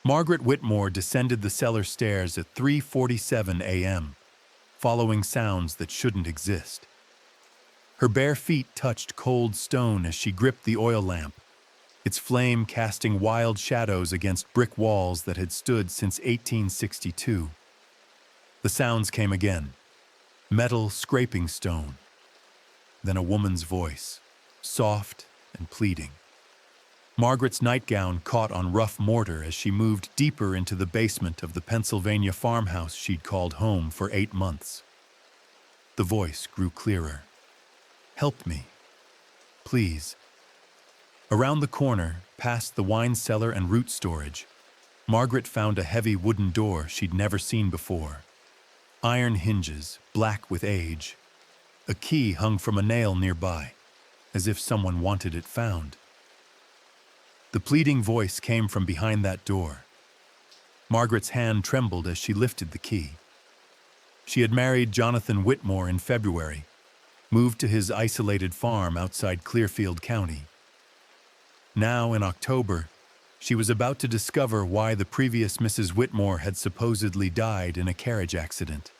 Margaret Whitmore descended the cellar stairs at 3:47 a.m., following sounds that shouldn't exist. Her bare feet touched cold stone as she gripped the oil lamp, its flame casting wild shadows against brick walls that had stood since 1862. The sounds came again, metal scraping stone. Then a woman's voice, soft and pleading. Margaret's nightgown caught on rough mortar as she moved deeper into the basement of the Pennsylvania farmhouse she'd called home for 8 months. The voice grew clearer. "Help me. Please." Around the corner, past the wine cellar and root storage, Margaret found a heavy wooden door she'd never seen before. Iron hinges, black with age. A key hung from a nail nearby, as if someone wanted it found. The pleading voice came from behind that door. Margaret's hand trembled as she lifted the key. She had married Jonathan Whitmore in February, moved to his isolated farm outside Clearfield County. Now, in October, she was about to discover why the previous Mrs. Whitmore had supposedly died in a carriage accident.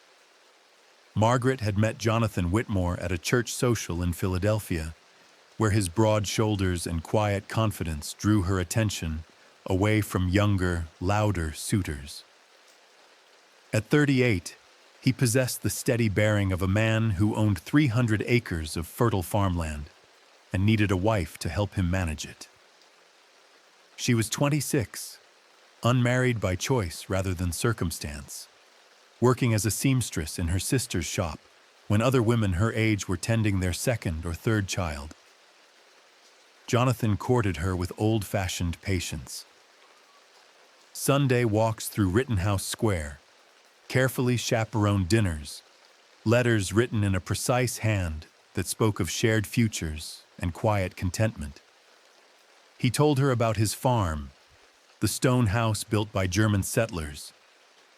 Margaret had met Jonathan Whitmore at a church social in Philadelphia, where his broad shoulders and quiet confidence drew her attention away from younger, louder suitors. At 38, he possessed the steady bearing of a man who owned 300 acres of fertile farmland and needed a wife to help him manage it. She was 26, unmarried by choice rather than circumstance, working as a seamstress in her sister's shop when other women her age were tending their second or third child. Jonathan courted her with old-fashioned patience. Sunday walks through Rittenhouse Square, carefully chaperoned dinners, letters written in a precise hand that spoke of shared futures and quiet contentment. He told her about his farm, the stone house built by German settlers,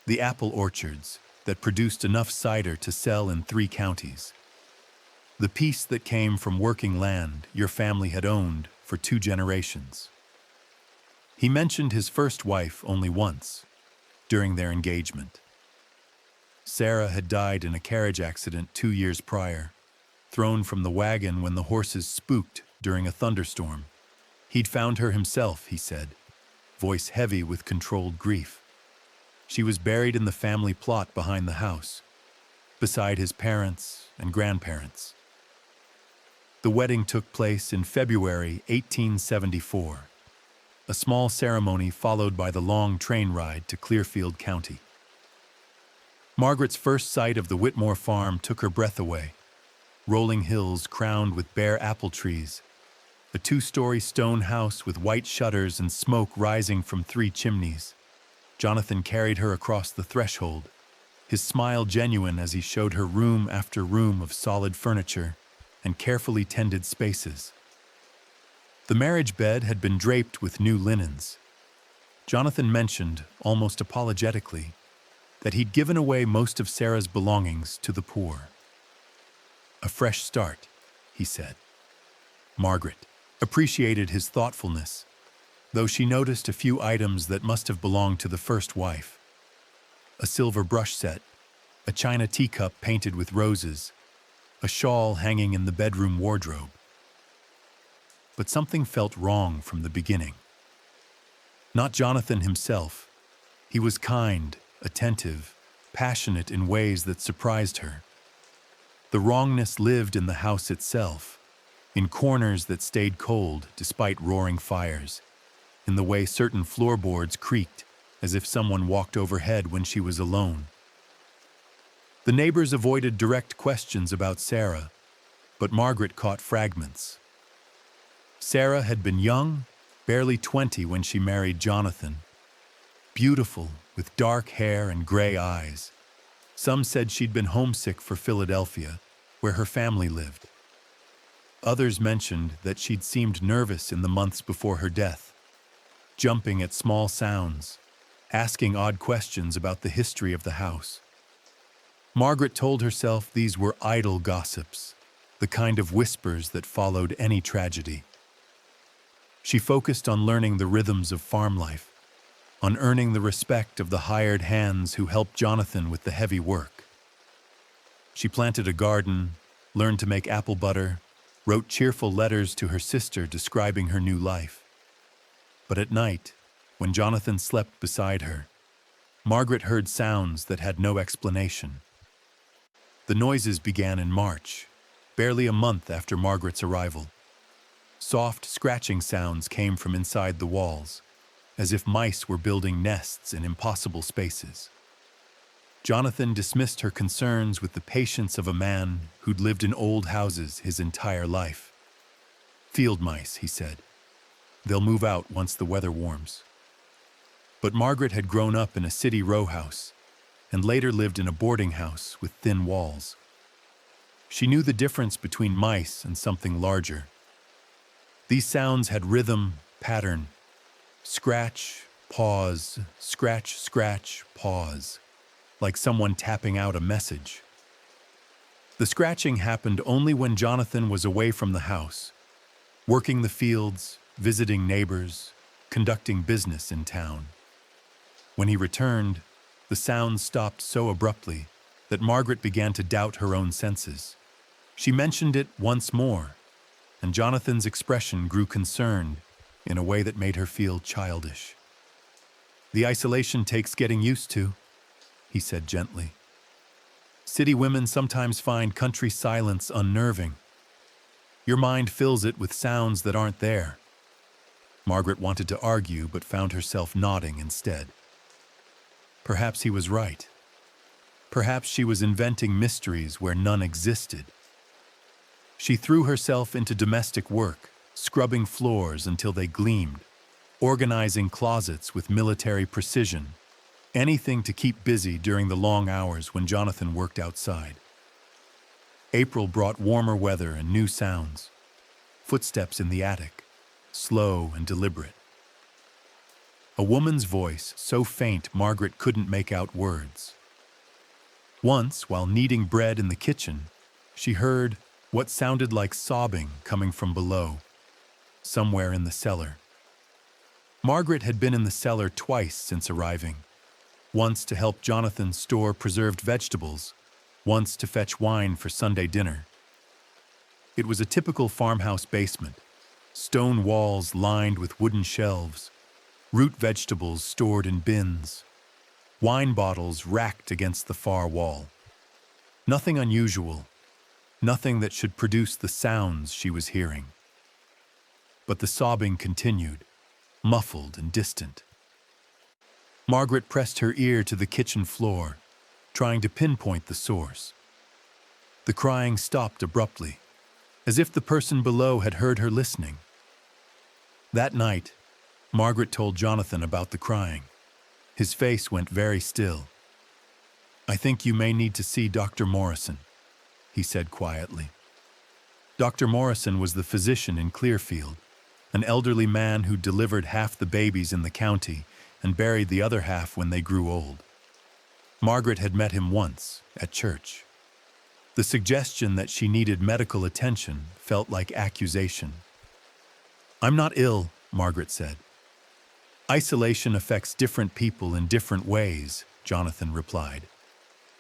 the apple orchards that produced enough cider to sell in 3 counties, the peace that came from working land your family had owned for 2 generations. He mentioned his first wife only once, during their engagement. Sarah had died in a carriage accident 2 years prior, thrown from the wagon when the horses spooked during a thunderstorm. He'd found her himself, he said, voice heavy with controlled grief. She was buried in the family plot behind the house, beside his parents and grandparents. The wedding took place in February 1874, a small ceremony followed by the long train ride to Clearfield County. Margaret's first sight of the Whitmore farm took her breath away. Rolling hills crowned with bare apple trees, a 2-story stone house with white shutters and smoke rising from 3 chimneys. Jonathan carried her across the threshold, his smile genuine as he showed her room after room of solid furniture and carefully tended spaces. The marriage bed had been draped with new linens. Jonathan mentioned, almost apologetically, that he'd given away most of Sarah's belongings to the poor. A fresh start, he said. Margaret appreciated his thoughtfulness, though she noticed a few items that must have belonged to the first wife. A silver brush set, a china teacup painted with roses, a shawl hanging in the bedroom wardrobe. But something felt wrong from the beginning. Not Jonathan himself. He was kind, attentive, passionate in ways that surprised her. The wrongness lived in the house itself, in corners that stayed cold despite roaring fires, in the way certain floorboards creaked as if someone walked overhead when she was alone. The neighbors avoided direct questions about Sarah, but Margaret caught fragments. Sarah had been young, barely 20 when she married Jonathan. Beautiful, with dark hair and gray eyes. Some said she'd been homesick for Philadelphia, where her family lived. Others mentioned that she'd seemed nervous in the months before her death, jumping at small sounds, asking odd questions about the history of the house. Margaret told herself these were idle gossips, the kind of whispers that followed any tragedy. She focused on learning the rhythms of farm life, on earning the respect of the hired hands who helped Jonathan with the heavy work. She planted a garden, learned to make apple butter, wrote cheerful letters to her sister describing her new life. But at night, when Jonathan slept beside her, Margaret heard sounds that had no explanation. The noises began in March, barely a month after Margaret's arrival. Soft, scratching sounds came from inside the walls, as if mice were building nests in impossible spaces. Jonathan dismissed her concerns with the patience of a man who'd lived in old houses his entire life. "Field mice," he said. "They'll move out once the weather warms." But Margaret had grown up in a city row house and later lived in a boarding house with thin walls. She knew the difference between mice and something larger. These sounds had rhythm, pattern. Scratch, pause, scratch, scratch, pause, like someone tapping out a message. The scratching happened only when Jonathan was away from the house, working the fields, visiting neighbors, conducting business in town. When he returned, the sounds stopped so abruptly that Margaret began to doubt her own senses. She mentioned it once more, and Jonathan's expression grew concerned in a way that made her feel childish. "The isolation takes getting used to," he said gently. "City women sometimes find country silence unnerving. Your mind fills it with sounds that aren't there." Margaret wanted to argue but found herself nodding instead. Perhaps he was right. Perhaps she was inventing mysteries where none existed. She threw herself into domestic work, scrubbing floors until they gleamed, organizing closets with military precision, anything to keep busy during the long hours when Jonathan worked outside. April brought warmer weather and new sounds. Footsteps in the attic, slow and deliberate. A woman's voice, so faint Margaret couldn't make out words. Once, while kneading bread in the kitchen, she heard what sounded like sobbing coming from below, somewhere in the cellar. Margaret had been in the cellar twice since arriving, once to help Jonathan store preserved vegetables, once to fetch wine for Sunday dinner. It was a typical farmhouse basement, stone walls lined with wooden shelves, root vegetables stored in bins, wine bottles racked against the far wall. Nothing unusual, nothing that should produce the sounds she was hearing. But the sobbing continued, muffled and distant. Margaret pressed her ear to the kitchen floor, trying to pinpoint the source. The crying stopped abruptly, as if the person below had heard her listening. That night, Margaret told Jonathan about the crying. His face went very still. "I think you may need to see Dr. Morrison," he said quietly. Dr. Morrison was the physician in Clearfield, an elderly man who delivered half the babies in the county and buried the other half when they grew old. Margaret had met him once, at church. The suggestion that she needed medical attention felt like accusation. "I'm not ill," Margaret said. "Isolation affects different people in different ways," Jonathan replied.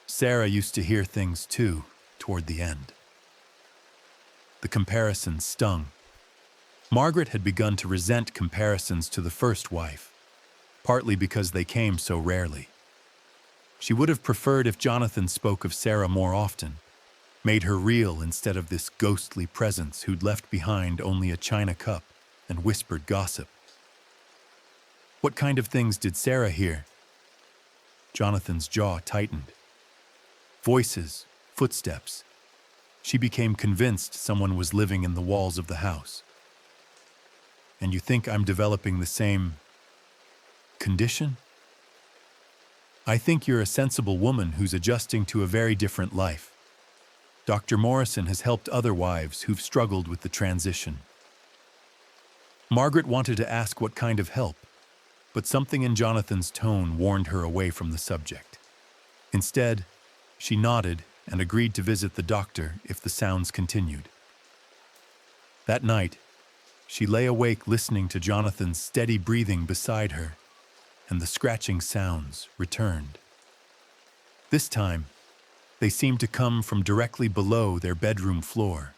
"Sarah used to hear things too, toward the end." The comparison stung. Margaret had begun to resent comparisons to the first wife, partly because they came so rarely. She would have preferred if Jonathan spoke of Sarah more often, made her real instead of this ghostly presence who'd left behind only a china cup and whispered gossip. "What kind of things did Sarah hear?" Jonathan's jaw tightened. Voices, footsteps. She became convinced someone was living in the walls of the house. "And you think I'm developing the same condition?" "I think you're a sensible woman who's adjusting to a very different life. Dr. Morrison has helped other wives who've struggled with the transition." Margaret wanted to ask what kind of help, but something in Jonathan's tone warned her away from the subject. Instead, she nodded and agreed to visit the doctor if the sounds continued. That night, she lay awake listening to Jonathan's steady breathing beside her, and the scratching sounds returned. This time, they seemed to come from directly below their bedroom floor.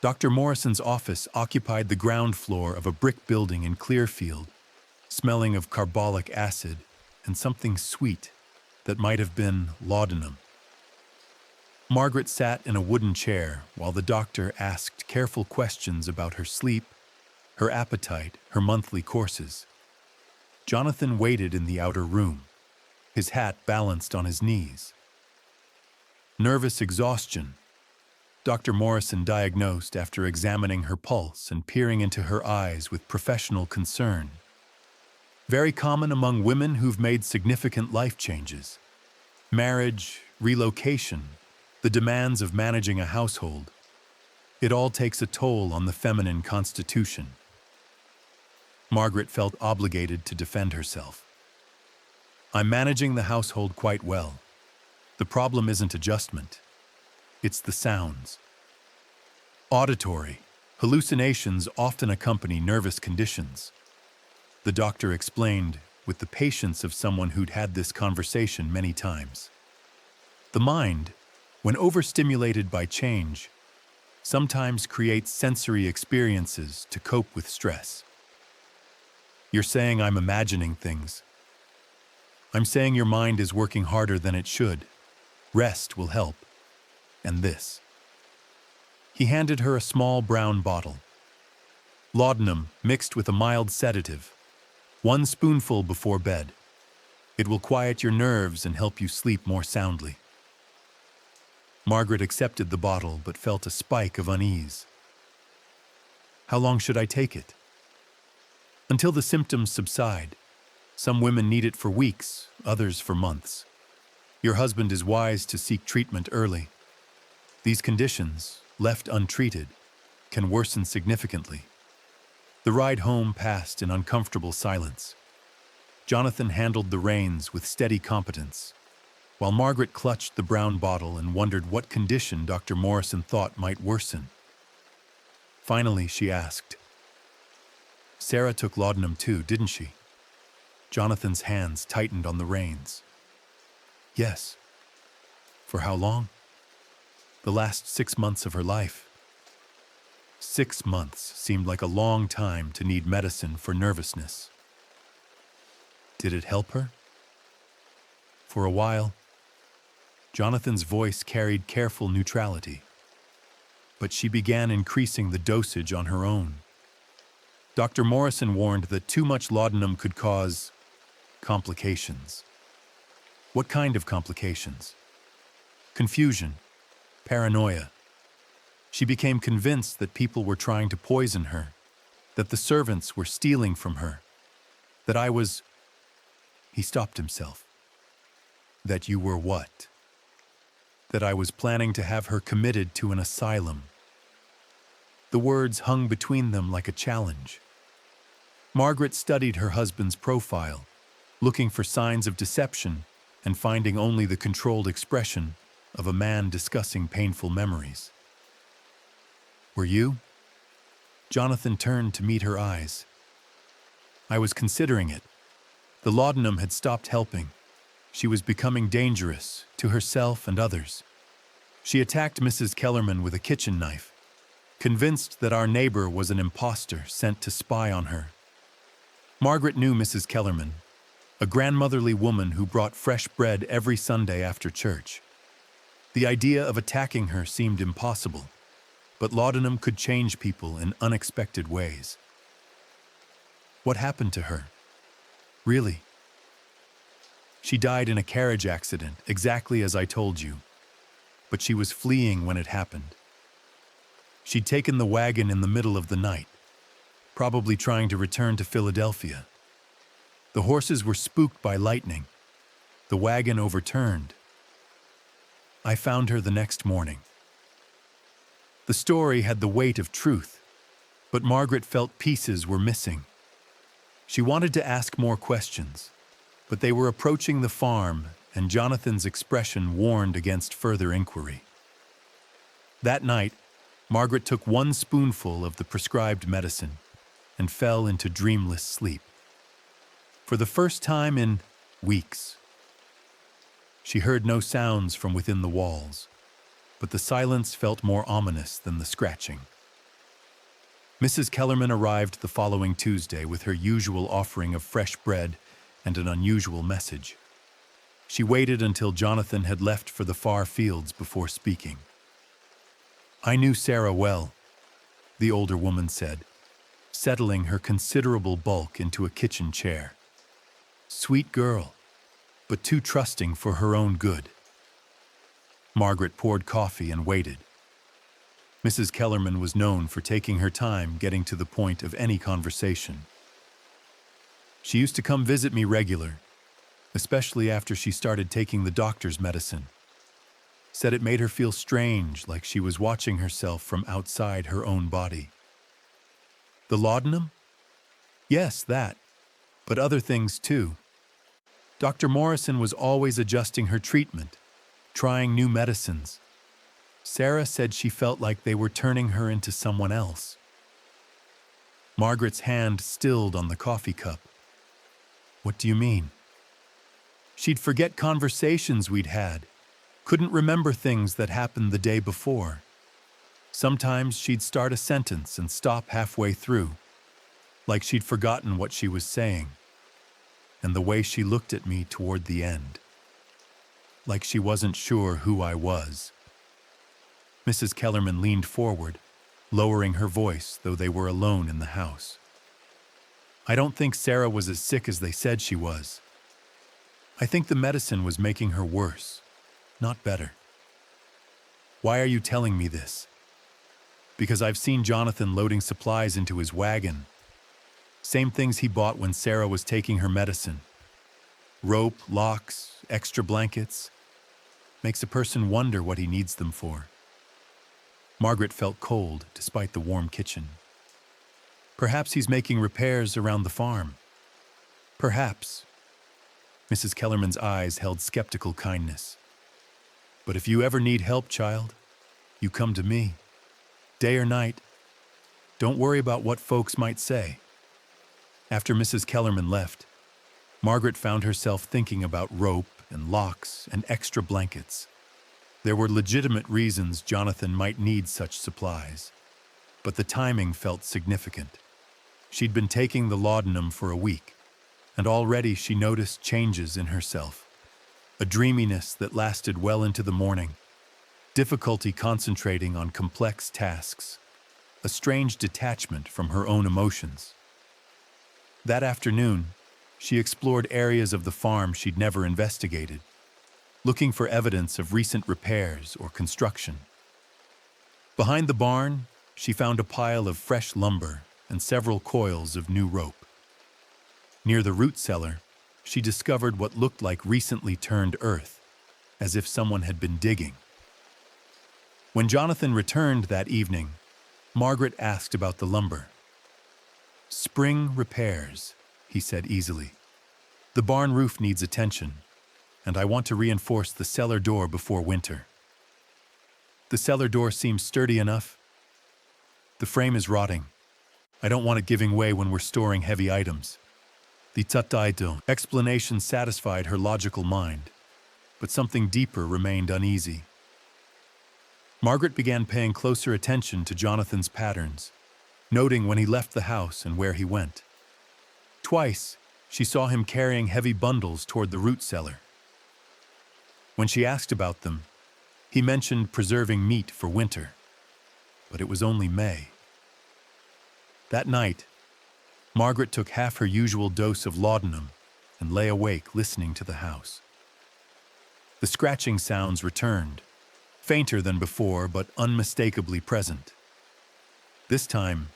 Dr. Morrison's office occupied the ground floor of a brick building in Clearfield, smelling of carbolic acid and something sweet that might have been laudanum. Margaret sat in a wooden chair while the doctor asked careful questions about her sleep, her appetite, her monthly courses. Jonathan waited in the outer room, his hat balanced on his knees. Nervous exhaustion, Dr. Morrison diagnosed after examining her pulse and peering into her eyes with professional concern. Very common among women who've made significant life changes. Marriage, relocation, the demands of managing a household. It all takes a toll on the feminine constitution. Margaret felt obligated to defend herself. I'm managing the household quite well. The problem isn't adjustment. It's the sounds. Auditory, hallucinations often accompany nervous conditions. The doctor explained with the patience of someone who'd had this conversation many times. The mind, when overstimulated by change, sometimes creates sensory experiences to cope with stress. You're saying I'm imagining things. I'm saying your mind is working harder than it should. Rest will help. And this. He handed her a small brown bottle. Laudanum mixed with a mild sedative. 1 spoonful before bed. It will quiet your nerves and help you sleep more soundly. Margaret accepted the bottle but felt a spike of unease. How long should I take it? Until the symptoms subside. Some women need it for weeks, others for months. Your husband is wise to seek treatment early. These conditions, left untreated, can worsen significantly. The ride home passed in uncomfortable silence. Jonathan handled the reins with steady competence, while Margaret clutched the brown bottle and wondered what condition Dr. Morrison thought might worsen. Finally, she asked, Sarah took laudanum too, didn't she? Jonathan's hands tightened on the reins. Yes. For how long? The last 6 months of her life. 6 months seemed like a long time to need medicine for nervousness. Did it help her? For a while, Jonathan's voice carried careful neutrality, but she began increasing the dosage on her own. Dr. Morrison warned that too much laudanum could cause complications. What kind of complications? Confusion, paranoia. She became convinced that people were trying to poison her, that the servants were stealing from her, that I was... He stopped himself. That you were what? That I was planning to have her committed to an asylum. The words hung between them like a challenge. Margaret studied her husband's profile, looking for signs of deception and finding only the controlled expression of a man discussing painful memories. Were you? Jonathan turned to meet her eyes. I was considering it. The laudanum had stopped helping. She was becoming dangerous to herself and others. She attacked Mrs. Kellerman with a kitchen knife, convinced that our neighbor was an imposter sent to spy on her. Margaret knew Mrs. Kellerman, a grandmotherly woman who brought fresh bread every Sunday after church. The idea of attacking her seemed impossible, but laudanum could change people in unexpected ways. What happened to her? Really? She died in a carriage accident, exactly as I told you, but she was fleeing when it happened. She'd taken the wagon in the middle of the night, probably trying to return to Philadelphia. The horses were spooked by lightning. The wagon overturned. I found her the next morning. The story had the weight of truth, but Margaret felt pieces were missing. She wanted to ask more questions, but they were approaching the farm, and Jonathan's expression warned against further inquiry. That night, Margaret took 1 spoonful of the prescribed medicine and fell into dreamless sleep. For the first time in weeks, she heard no sounds from within the walls, but the silence felt more ominous than the scratching. Mrs. Kellerman arrived the following Tuesday with her usual offering of fresh bread and an unusual message. She waited until Jonathan had left for the far fields before speaking. "I knew Sarah well," the older woman said, settling her considerable bulk into a kitchen chair. "Sweet girl, but too trusting for her own good." Margaret poured coffee and waited. Mrs. Kellerman was known for taking her time getting to the point of any conversation. "She used to come visit me regular, especially after she started taking the doctor's medicine. Said it made her feel strange, like she was watching herself from outside her own body." "The laudanum?" "Yes, that, but other things too. Dr. Morrison was always adjusting her treatment, trying new medicines. Sarah said she felt like they were turning her into someone else." Margaret's hand stilled on the coffee cup. "What do you mean?" "She'd forget conversations we'd had, couldn't remember things that happened the day before. Sometimes she'd start a sentence and stop halfway through, like she'd forgotten what she was saying. And the way she looked at me toward the end, like she wasn't sure who I was." Mrs. Kellerman leaned forward, lowering her voice, though they were alone in the house. "I don't think Sarah was as sick as they said she was. I think the medicine was making her worse, not better." "Why are you telling me this?" "Because I've seen Jonathan loading supplies into his wagon. Same things he bought when Sarah was taking her medicine. Rope, locks, extra blankets. Makes a person wonder what he needs them for." Margaret felt cold despite the warm kitchen. "Perhaps he's making repairs around the farm." "Perhaps." Mrs. Kellerman's eyes held skeptical kindness. "But if you ever need help, child, you come to me. Day or night. Don't worry about what folks might say." After Mrs. Kellerman left, Margaret found herself thinking about rope and locks and extra blankets. There were legitimate reasons Jonathan might need such supplies, but the timing felt significant. She'd been taking the laudanum for a week, and already she noticed changes in herself. A dreaminess that lasted well into the morning, difficulty concentrating on complex tasks, a strange detachment from her own emotions. That afternoon, she explored areas of the farm she'd never investigated, looking for evidence of recent repairs or construction. Behind the barn, she found a pile of fresh lumber and several coils of new rope. Near the root cellar, she discovered what looked like recently turned earth, as if someone had been digging. When Jonathan returned that evening, Margaret asked about the lumber. "Spring repairs," he said easily. "The barn roof needs attention, and I want to reinforce the cellar door before winter." "The cellar door seems sturdy enough." "The frame is rotting. I don't want it giving way when we're storing heavy items." The tataito explanation satisfied her logical mind, but something deeper remained uneasy. Margaret began paying closer attention to Jonathan's patterns, noting when he left the house and where he went. Twice, she saw him carrying heavy bundles toward the root cellar. When she asked about them, he mentioned preserving meat for winter, but it was only May. That night, Margaret took half her usual dose of laudanum and lay awake listening to the house. The scratching sounds returned, fainter than before but unmistakably present. This time,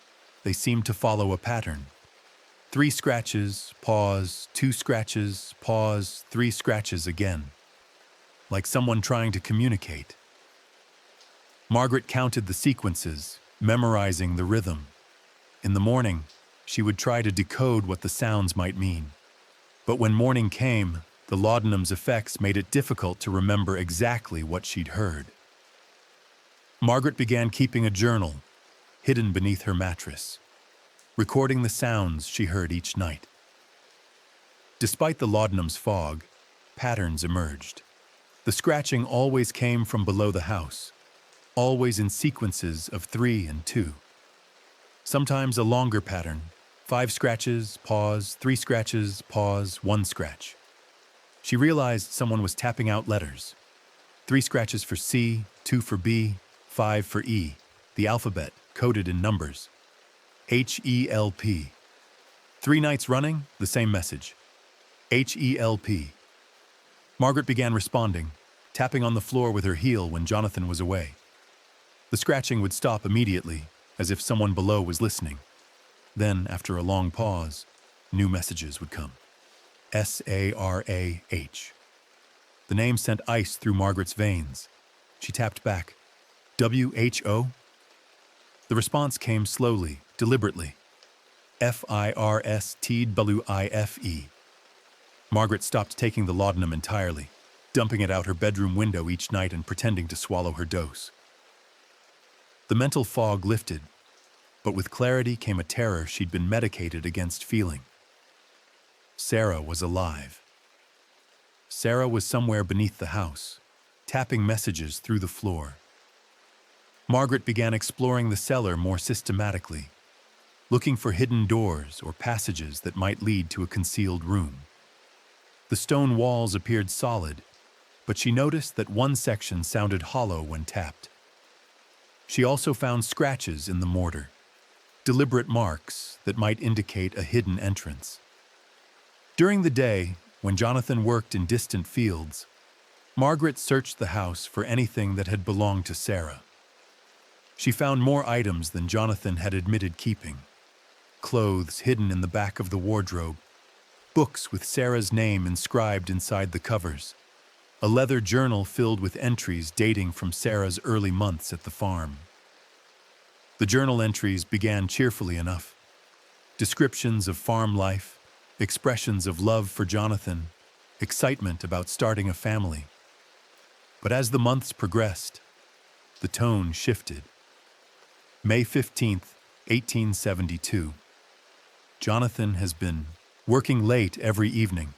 they seemed to follow a pattern. 3 scratches, pause, 2 scratches, pause, 3 scratches again, like someone trying to communicate. Margaret counted the sequences, memorizing the rhythm. In the morning, she would try to decode what the sounds might mean. But when morning came, the laudanum's effects made it difficult to remember exactly what she'd heard. Margaret began keeping a journal, hidden beneath her mattress, recording the sounds she heard each night. Despite the laudanum's fog, patterns emerged. The scratching always came from below the house, always in sequences of 3 and 2. Sometimes a longer pattern, 5 scratches, pause, 3 scratches, pause, 1 scratch. She realized someone was tapping out letters. 3 scratches for C, 2 for B, 5 for E, the alphabet coded in numbers. H-E-L-P. 3 nights running, the same message. H-E-L-P. Margaret began responding, tapping on the floor with her heel when Jonathan was away. The scratching would stop immediately, as if someone below was listening. Then, after a long pause, new messages would come. S-A-R-A-H. The name sent ice through Margaret's veins. She tapped back. W-H-O? The response came slowly, deliberately. F-I-R-S-T-W-I-F-E. Margaret stopped taking the laudanum entirely, dumping it out her bedroom window each night and pretending to swallow her dose. The mental fog lifted, but with clarity came a terror she'd been medicated against feeling. Sarah was alive. Sarah was somewhere beneath the house, tapping messages through the floor. Margaret began exploring the cellar more systematically, looking for hidden doors or passages that might lead to a concealed room. The stone walls appeared solid, but she noticed that one section sounded hollow when tapped. She also found scratches in the mortar, deliberate marks that might indicate a hidden entrance. During the day, when Jonathan worked in distant fields, Margaret searched the house for anything that had belonged to Sarah. She found more items than Jonathan had admitted keeping. Clothes hidden in the back of the wardrobe, books with Sarah's name inscribed inside the covers, a leather journal filled with entries dating from Sarah's early months at the farm. The journal entries began cheerfully enough. Descriptions of farm life, expressions of love for Jonathan, excitement about starting a family. But as the months progressed, the tone shifted. May 15th, 1872. Jonathan has been working late every evening.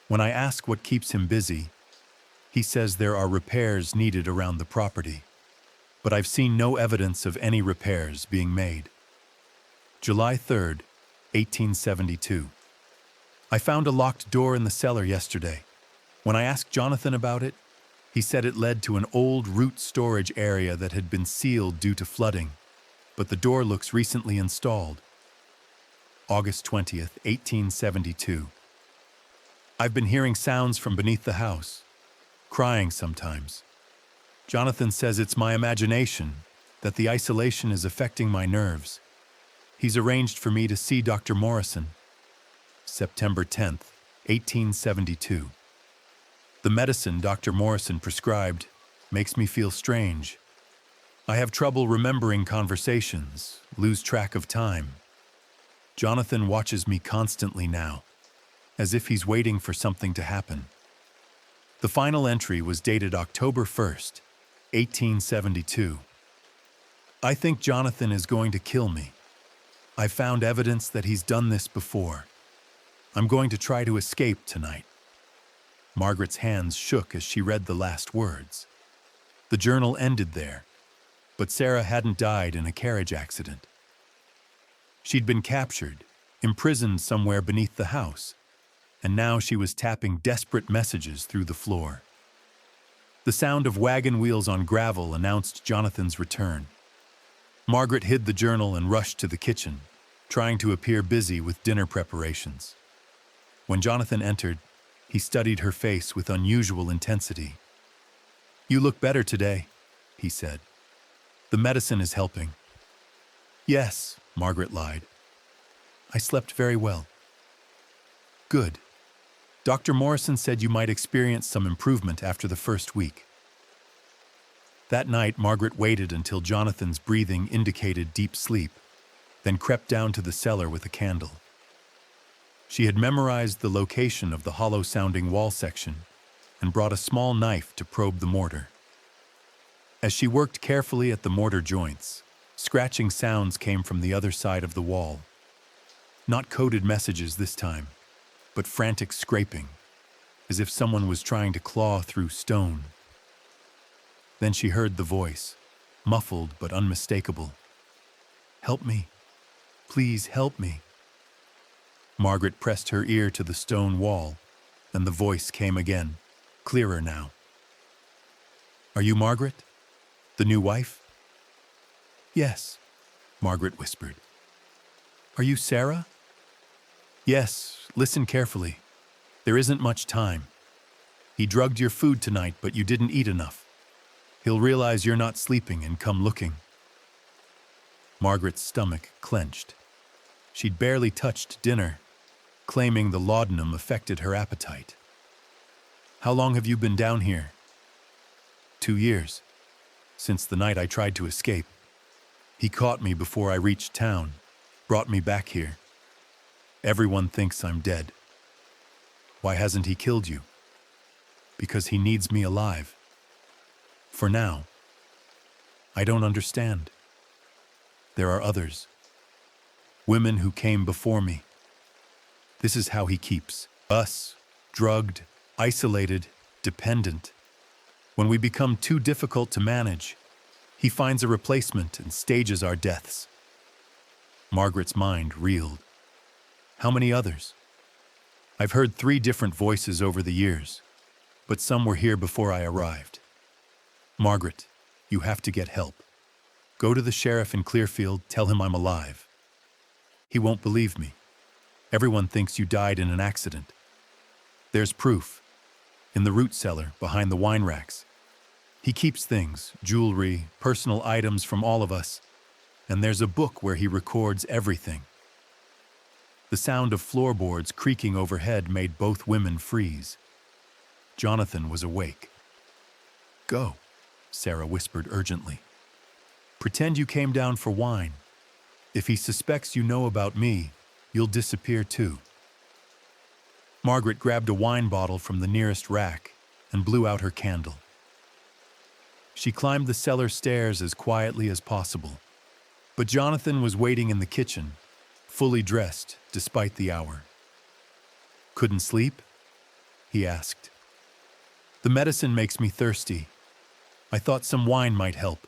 When I ask what keeps him busy, he says there are repairs needed around the property, but I've seen no evidence of any repairs being made. July 3rd, 1872. I found a locked door in the cellar yesterday. When I asked Jonathan about it, he said it led to an old root storage area that had been sealed due to flooding, but the door looks recently installed. August 20th, 1872. I've been hearing sounds from beneath the house, crying sometimes. Jonathan says it's my imagination, that the isolation is affecting my nerves. He's arranged for me to see Dr. Morrison. September 10th, 1872. The medicine Dr. Morrison prescribed makes me feel strange. I have trouble remembering conversations, lose track of time. Jonathan watches me constantly now, as if he's waiting for something to happen. The final entry was dated October 1st, 1872. I think Jonathan is going to kill me. I've found evidence that he's done this before. I'm going to try to escape tonight. Margaret's hands shook as she read the last words. The journal ended there, but Sarah hadn't died in a carriage accident. She'd been captured, imprisoned somewhere beneath the house, and now she was tapping desperate messages through the floor. The sound of wagon wheels on gravel announced Jonathan's return. Margaret hid the journal and rushed to the kitchen, trying to appear busy with dinner preparations. When Jonathan entered, he studied her face with unusual intensity. "You look better today," he said. "The medicine is helping." "Yes," Margaret lied. "I slept very well." "Good. Dr. Morrison said you might experience some improvement after the first week." That night, Margaret waited until Jonathan's breathing indicated deep sleep, then crept down to the cellar with a candle. She had memorized the location of the hollow-sounding wall section and brought a small knife to probe the mortar. As she worked carefully at the mortar joints, scratching sounds came from the other side of the wall. Not coded messages this time, but frantic scraping, as if someone was trying to claw through stone. Then she heard the voice, muffled but unmistakable. "Help me. Please help me." Margaret pressed her ear to the stone wall, and the voice came again, clearer now. "Are you Margaret? The new wife?" "Yes," Margaret whispered. "Are you Sarah?" "Yes, listen carefully. There isn't much time. He drugged your food tonight, but you didn't eat enough. He'll realize you're not sleeping and come looking." Margaret's stomach clenched. She'd barely touched dinner, claiming the laudanum affected her appetite. "How long have you been down here?" 2 years, since the night I tried to escape. He caught me before I reached town, brought me back here. Everyone thinks I'm dead. Why hasn't he killed you? Because he needs me alive. For now. I don't understand. There are others. Women who came before me. This is how he keeps us, drugged, isolated, dependent. When we become too difficult to manage, he finds a replacement and stages our deaths. Margaret's mind reeled. How many others? I've heard 3 different voices over the years, but some were here before I arrived. Margaret, you have to get help. Go to the sheriff in Clearfield, tell him I'm alive. He won't believe me. Everyone thinks you died in an accident. There's proof. In the root cellar, behind the wine racks. He keeps things, jewelry, personal items from all of us, and there's a book where he records everything. The sound of floorboards creaking overhead made both women freeze. Jonathan was awake. "Go," Sarah whispered urgently. "Pretend you came down for wine. If he suspects you know about me, you'll disappear too." Margaret grabbed a wine bottle from the nearest rack and blew out her candle. She climbed the cellar stairs as quietly as possible, but Jonathan was waiting in the kitchen, fully dressed despite the hour. "Couldn't sleep?" he asked. "The medicine makes me thirsty. I thought some wine might help."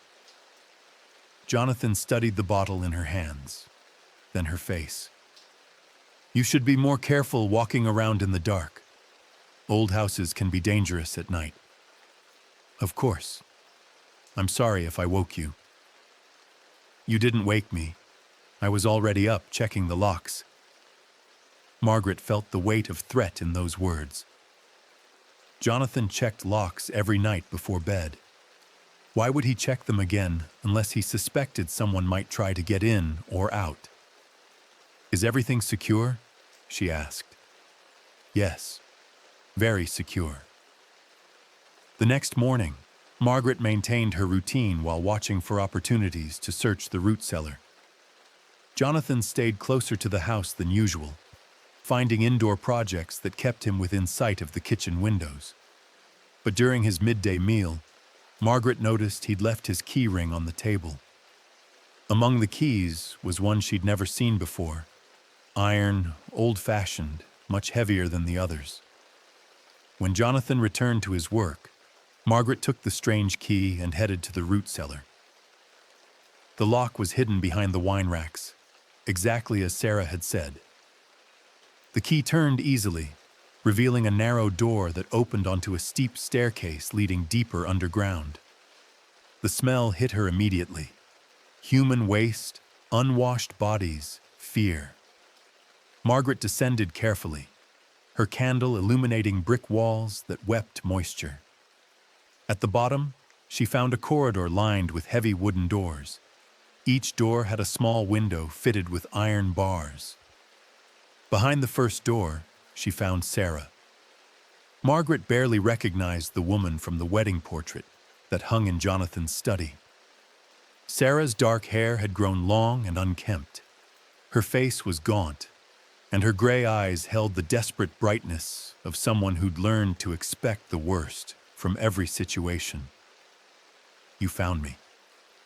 Jonathan studied the bottle in her hands, then her face. "You should be more careful walking around in the dark. Old houses can be dangerous at night." "Of course. I'm sorry if I woke you." "You didn't wake me. I was already up checking the locks." Margaret felt the weight of threat in those words. Jonathan checked locks every night before bed. Why would he check them again unless he suspected someone might try to get in or out? "Is everything secure?" she asked. "Yes, very secure." The next morning, Margaret maintained her routine while watching for opportunities to search the root cellar. Jonathan stayed closer to the house than usual, finding indoor projects that kept him within sight of the kitchen windows. But during his midday meal, Margaret noticed he'd left his key ring on the table. Among the keys was one she'd never seen before, iron, old-fashioned, much heavier than the others. When Jonathan returned to his work, Margaret took the strange key and headed to the root cellar. The lock was hidden behind the wine racks, exactly as Sarah had said. The key turned easily, revealing a narrow door that opened onto a steep staircase leading deeper underground. The smell hit her immediately. Human waste, unwashed bodies, fear. Margaret descended carefully, her candle illuminating brick walls that wept moisture. At the bottom, she found a corridor lined with heavy wooden doors. Each door had a small window fitted with iron bars. Behind the first door, she found Sarah. Margaret barely recognized the woman from the wedding portrait that hung in Jonathan's study. Sarah's dark hair had grown long and unkempt. Her face was gaunt, and her gray eyes held the desperate brightness of someone who'd learned to expect the worst from every situation. "You found me,"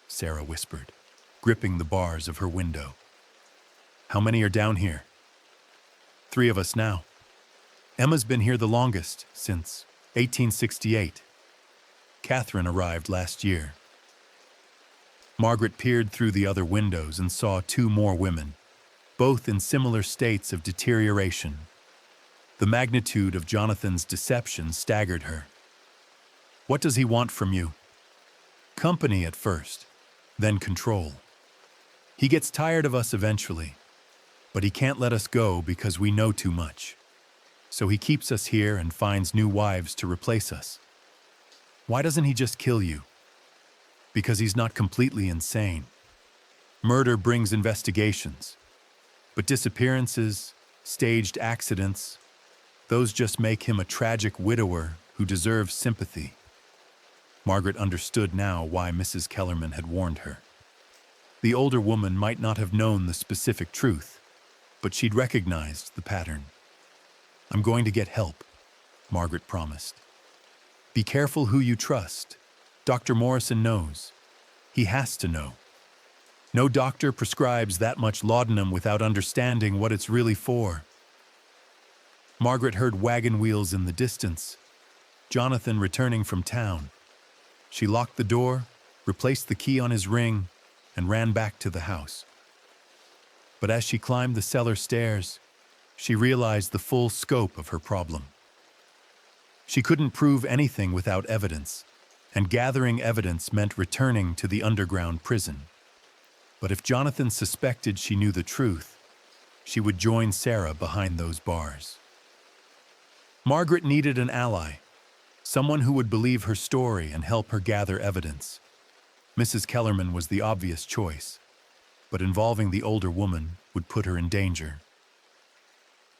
Sarah whispered, gripping the bars of her window. "How many are down here?" "3 of us now. Emma's been here the longest, since 1868. Catherine arrived last year. Margaret peered through the other windows and saw two more women, both in similar states of deterioration. The magnitude of Jonathan's deception staggered her. What does he want from you? Company at first, then control. He gets tired of us eventually, but he can't let us go because we know too much. So he keeps us here and finds new wives to replace us. Why doesn't he just kill you? Because he's not completely insane. Murder brings investigations, but disappearances, staged accidents, those just make him a tragic widower who deserves sympathy. Margaret understood now why Mrs. Kellerman had warned her. The older woman might not have known the specific truth, but she'd recognized the pattern. I'm going to get help, Margaret promised. Be careful who you trust. Dr. Morrison knows. He has to know. No doctor prescribes that much laudanum without understanding what it's really for. Margaret heard wagon wheels in the distance, Jonathan returning from town. She locked the door, replaced the key on his ring, and ran back to the house. But as she climbed the cellar stairs, she realized the full scope of her problem. She couldn't prove anything without evidence, and gathering evidence meant returning to the underground prison. But if Jonathan suspected she knew the truth, she would join Sarah behind those bars. Margaret needed an ally, someone who would believe her story and help her gather evidence. Mrs. Kellerman was the obvious choice, but involving the older woman would put her in danger.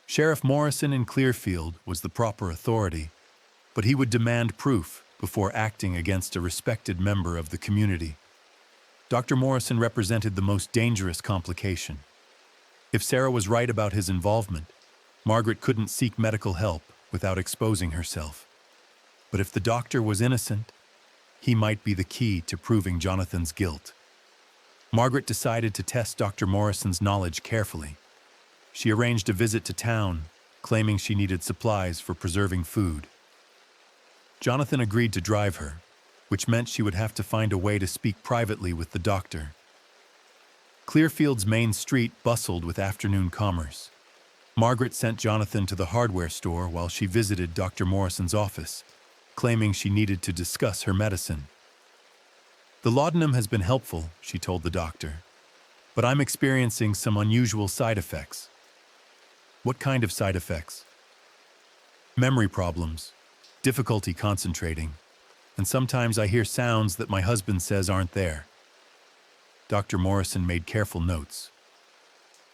Sheriff Morrison in Clearfield was the proper authority, but he would demand proof before acting against a respected member of the community. Dr. Morrison represented the most dangerous complication. If Sarah was right about his involvement, Margaret couldn't seek medical help without exposing herself. But if the doctor was innocent, he might be the key to proving Jonathan's guilt. Margaret decided to test Dr. Morrison's knowledge carefully. She arranged a visit to town, claiming she needed supplies for preserving food. Jonathan agreed to drive her, which meant she would have to find a way to speak privately with the doctor. Clearfield's main street bustled with afternoon commerce. Margaret sent Jonathan to the hardware store while she visited Dr. Morrison's office, claiming she needed to discuss her medicine. The laudanum has been helpful, she told the doctor, but I'm experiencing some unusual side effects. What kind of side effects? Memory problems, difficulty concentrating, and sometimes I hear sounds that my husband says aren't there. Dr. Morrison made careful notes.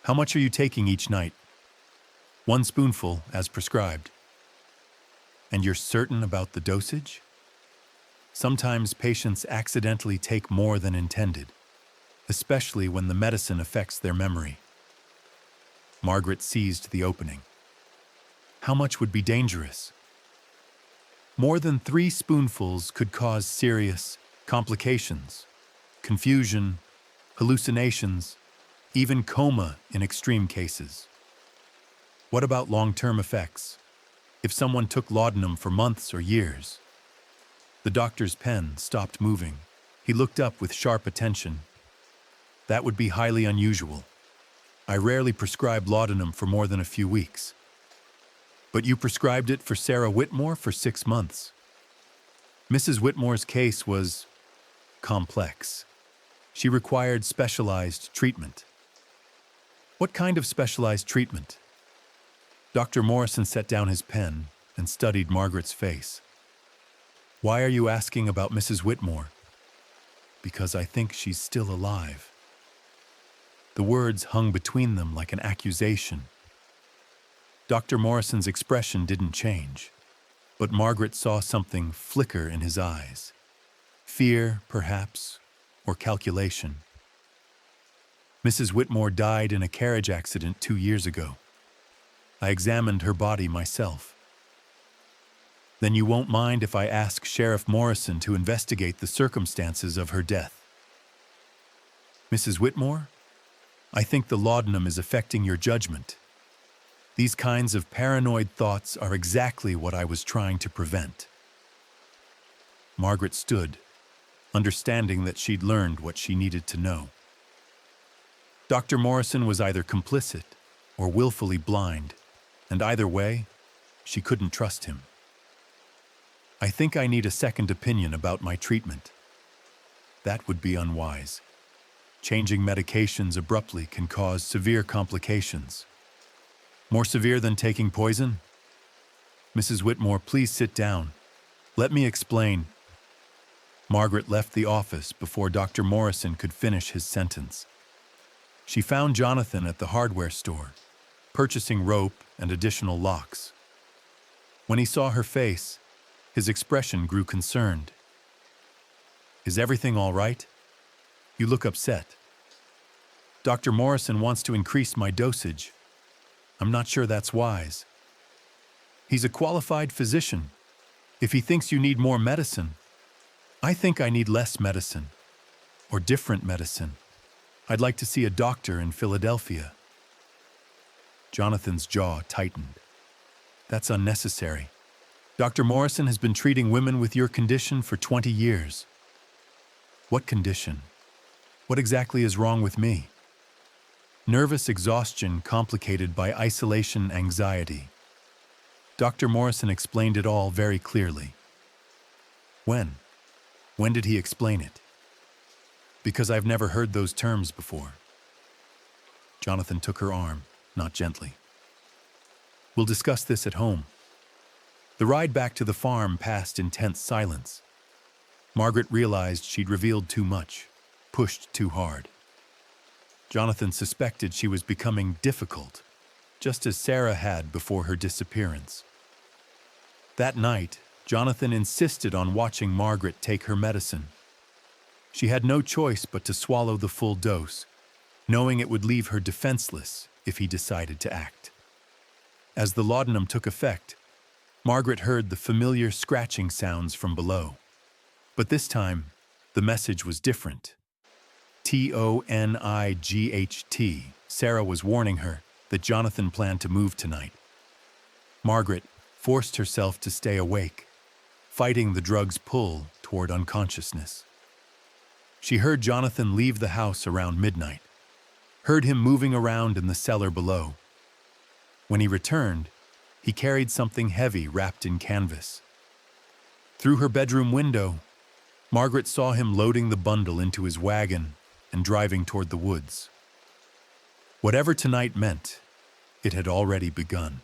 How much are you taking each night? 1 spoonful, as prescribed. And you're certain about the dosage? Sometimes patients accidentally take more than intended, especially when the medicine affects their memory. Margaret seized the opening. How much would be dangerous? More than 3 spoonfuls could cause serious complications, confusion, hallucinations, even coma in extreme cases. What about long-term effects? If someone took laudanum for months or years? The doctor's pen stopped moving. He looked up with sharp attention. That would be highly unusual. I rarely prescribe laudanum for more than a few weeks. But you prescribed it for Sarah Whitmore for 6 months. Mrs. Whitmore's case was complex. She required specialized treatment. What kind of specialized treatment? Dr. Morrison set down his pen and studied Margaret's face. Why are you asking about Mrs. Whitmore? Because I think she's still alive. The words hung between them like an accusation. Dr. Morrison's expression didn't change, but Margaret saw something flicker in his eyes. Fear, perhaps, or calculation. Mrs. Whitmore died in a carriage accident 2 years ago. I examined her body myself. Then you won't mind if I ask Sheriff Morrison to investigate the circumstances of her death. Mrs. Whitmore, I think the laudanum is affecting your judgment. These kinds of paranoid thoughts are exactly what I was trying to prevent. Margaret stood, understanding that she'd learned what she needed to know. Dr. Morrison was either complicit or willfully blind, and either way, she couldn't trust him. I think I need a second opinion about my treatment. That would be unwise. Changing medications abruptly can cause severe complications. More severe than taking poison? Mrs. Whitmore, please sit down. Let me explain. Margaret left the office before Dr. Morrison could finish his sentence. She found Jonathan at the hardware store, purchasing rope and additional locks. When he saw her face, his expression grew concerned. Is everything all right? You look upset. Dr. Morrison wants to increase my dosage. I'm not sure that's wise. He's a qualified physician. If he thinks you need more medicine, I think I need less medicine, or different medicine. I'd like to see a doctor in Philadelphia. Jonathan's jaw tightened. That's unnecessary. Dr. Morrison has been treating women with your condition for 20 years. What condition? What exactly is wrong with me? Nervous exhaustion complicated by isolation anxiety. Dr. Morrison explained it all very clearly. When? When did he explain it? Because I've never heard those terms before. Jonathan took her arm, not gently. We'll discuss this at home. The ride back to the farm passed in tense silence. Margaret realized she'd revealed too much, pushed too hard. Jonathan suspected she was becoming difficult, just as Sarah had before her disappearance. That night, Jonathan insisted on watching Margaret take her medicine. She had no choice but to swallow the full dose, knowing it would leave her defenseless if he decided to act. As the laudanum took effect, Margaret heard the familiar scratching sounds from below. But this time, the message was different. TONIGHT. Sarah was warning her that Jonathan planned to move tonight. Margaret forced herself to stay awake, fighting the drug's pull toward unconsciousness. She heard Jonathan leave the house around midnight, heard him moving around in the cellar below. When he returned, he carried something heavy wrapped in canvas. Through her bedroom window, Margaret saw him loading the bundle into his wagon and driving toward the woods. Whatever tonight meant, it had already begun.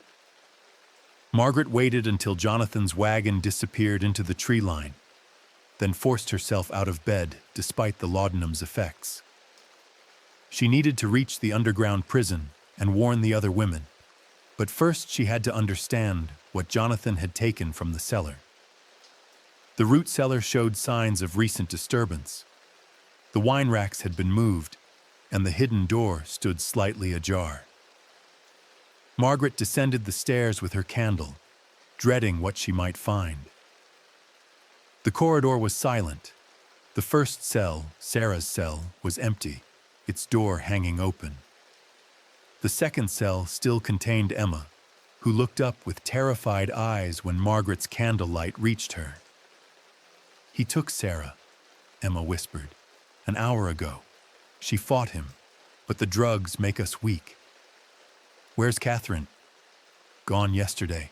Margaret waited until Jonathan's wagon disappeared into the tree line, then forced herself out of bed despite the laudanum's effects. She needed to reach the underground prison and warn the other women, but first she had to understand what Jonathan had taken from the cellar. The root cellar showed signs of recent disturbance. The wine racks had been moved, and the hidden door stood slightly ajar. Margaret descended the stairs with her candle, dreading what she might find. The corridor was silent. The first cell, Sarah's cell, was empty, its door hanging open. The second cell still contained Emma, who looked up with terrified eyes when Margaret's candlelight reached her. "He took Sarah," Emma whispered. "An hour ago. She fought him, but the drugs make us weak." "Where's Catherine?" "Gone yesterday.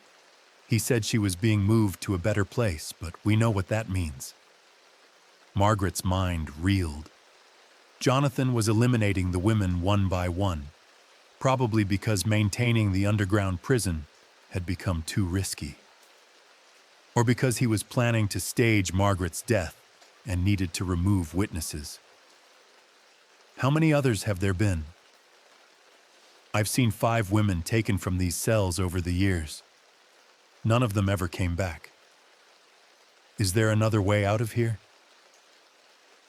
He said she was being moved to a better place, but we know what that means." Margaret's mind reeled. Jonathan was eliminating the women one by one, probably because maintaining the underground prison had become too risky. Or because he was planning to stage Margaret's death and needed to remove witnesses. How many others have there been? I've seen 5 women taken from these cells over the years. None of them ever came back. Is there another way out of here?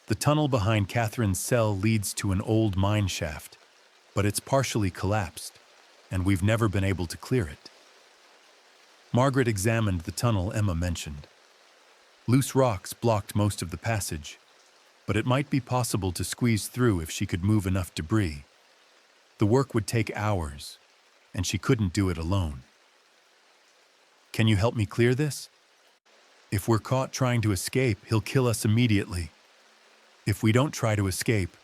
The tunnel behind Catherine's cell leads to an old mine shaft, but it's partially collapsed, and we've never been able to clear it. Margaret examined the tunnel Emma mentioned. Loose rocks blocked most of the passage, but it might be possible to squeeze through if she could move enough debris. The work would take hours, and she couldn't do it alone. "Can you help me clear this? If we're caught trying to escape, he'll kill us immediately. If we don't try to escape,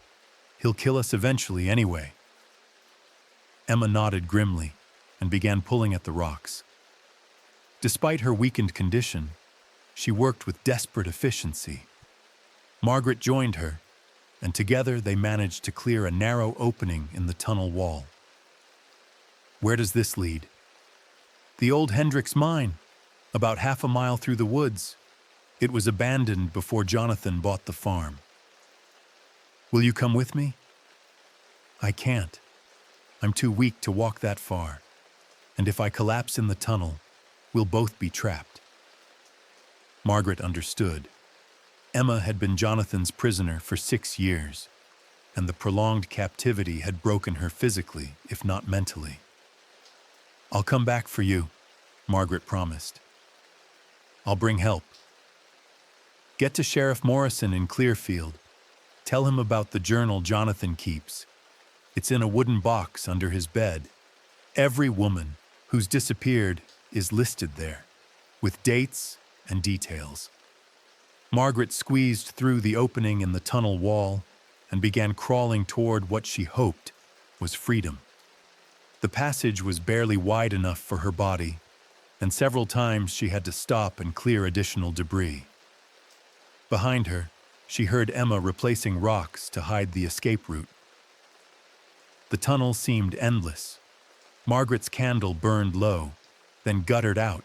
he'll kill us eventually anyway." Emma nodded grimly and began pulling at the rocks. Despite her weakened condition, she worked with desperate efficiency. Margaret joined her, and together they managed to clear a narrow opening in the tunnel wall. "Where does this lead?" "The old Hendricks mine, about half a mile through the woods. It was abandoned before Jonathan bought the farm." "Will you come with me?" "I can't. I'm too weak to walk that far, and if I collapse in the tunnel, we'll both be trapped." Margaret understood. Emma had been Jonathan's prisoner for 6 years, and the prolonged captivity had broken her physically, if not mentally. "I'll come back for you," Margaret promised. "I'll bring help. Get to Sheriff Morrison in Clearfield. Tell him about the journal Jonathan keeps. It's in a wooden box under his bed. Every woman who's disappeared is listed there, with dates and details." Margaret squeezed through the opening in the tunnel wall and began crawling toward what she hoped was freedom. The passage was barely wide enough for her body, and several times she had to stop and clear additional debris. Behind her, she heard Emma replacing rocks to hide the escape route. The tunnel seemed endless. Margaret's candle burned low, then guttered out,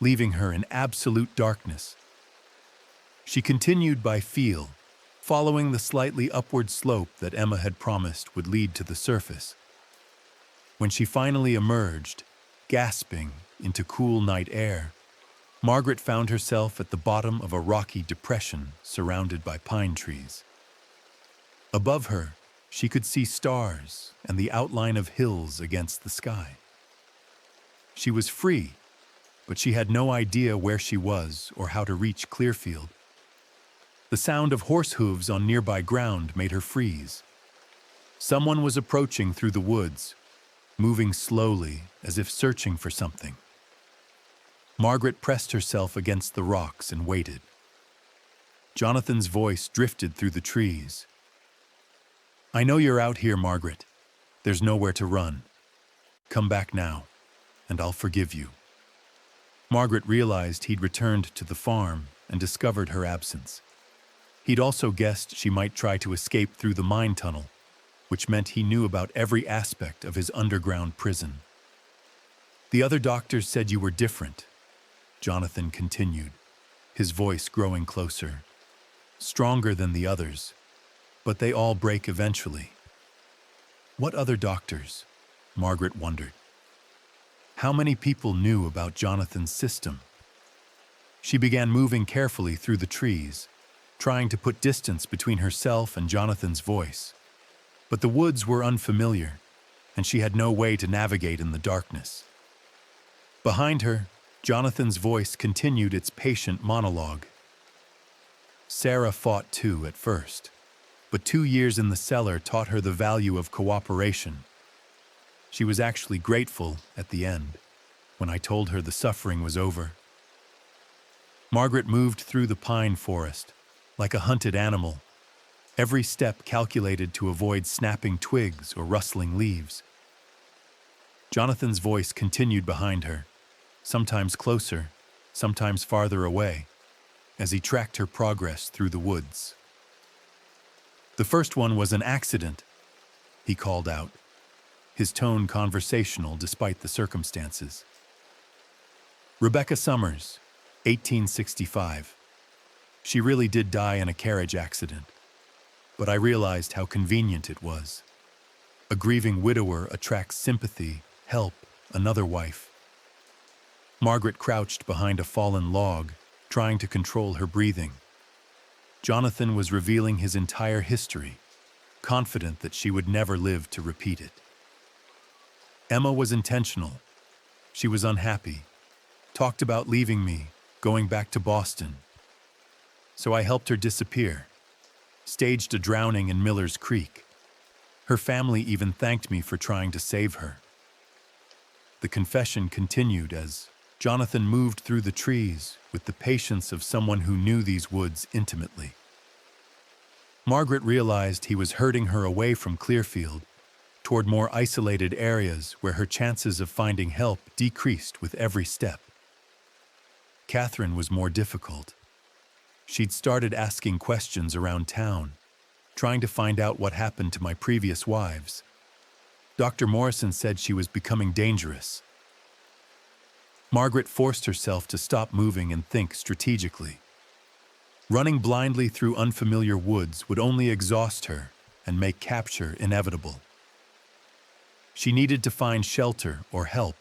leaving her in absolute darkness. She continued by feel, following the slightly upward slope that Emma had promised would lead to the surface. When she finally emerged, gasping into cool night air, Margaret found herself at the bottom of a rocky depression surrounded by pine trees. Above her, she could see stars and the outline of hills against the sky. She was free, but she had no idea where she was or how to reach Clearfield. The sound of horse hooves on nearby ground made her freeze. Someone was approaching through the woods, moving slowly as if searching for something. Margaret pressed herself against the rocks and waited. Jonathan's voice drifted through the trees. "I know you're out here, Margaret. There's nowhere to run. Come back now, and I'll forgive you." Margaret realized he'd returned to the farm and discovered her absence. He'd also guessed she might try to escape through the mine tunnel, which meant he knew about every aspect of his underground prison. "The other doctors said you were different," Jonathan continued, his voice growing closer. "Stronger than the others, but they all break eventually." What other doctors? Margaret wondered. How many people knew about Jonathan's system? She began moving carefully through the trees, trying to put distance between herself and Jonathan's voice. But the woods were unfamiliar, and she had no way to navigate in the darkness. Behind her, Jonathan's voice continued its patient monologue. Sarah fought too at first, but 2 years in the cellar taught her the value of cooperation. She was actually grateful at the end, when I told her the suffering was over. Margaret moved through the pine forest, like a hunted animal, every step calculated to avoid snapping twigs or rustling leaves. Jonathan's voice continued behind her, sometimes closer, sometimes farther away, as he tracked her progress through the woods. "The first one was an accident," he called out, his tone conversational despite the circumstances. "Rebecca Summers, 1865. She really did die in a carriage accident, but I realized how convenient it was. A grieving widower attracts sympathy, help, another wife." Margaret crouched behind a fallen log, trying to control her breathing. Jonathan was revealing his entire history, confident that she would never live to repeat it. Emma was intentional. She was unhappy, talked about leaving me, going back to Boston. So I helped her disappear, staged a drowning in Miller's Creek. Her family even thanked me for trying to save her. The confession continued as Jonathan moved through the trees with the patience of someone who knew these woods intimately. Margaret realized he was herding her away from Clearfield toward more isolated areas where her chances of finding help decreased with every step. Catherine was more difficult. She'd started asking questions around town, trying to find out what happened to my previous wives. Dr. Morrison said she was becoming dangerous. Margaret forced herself to stop moving and think strategically. Running blindly through unfamiliar woods would only exhaust her and make capture inevitable. She needed to find shelter or help,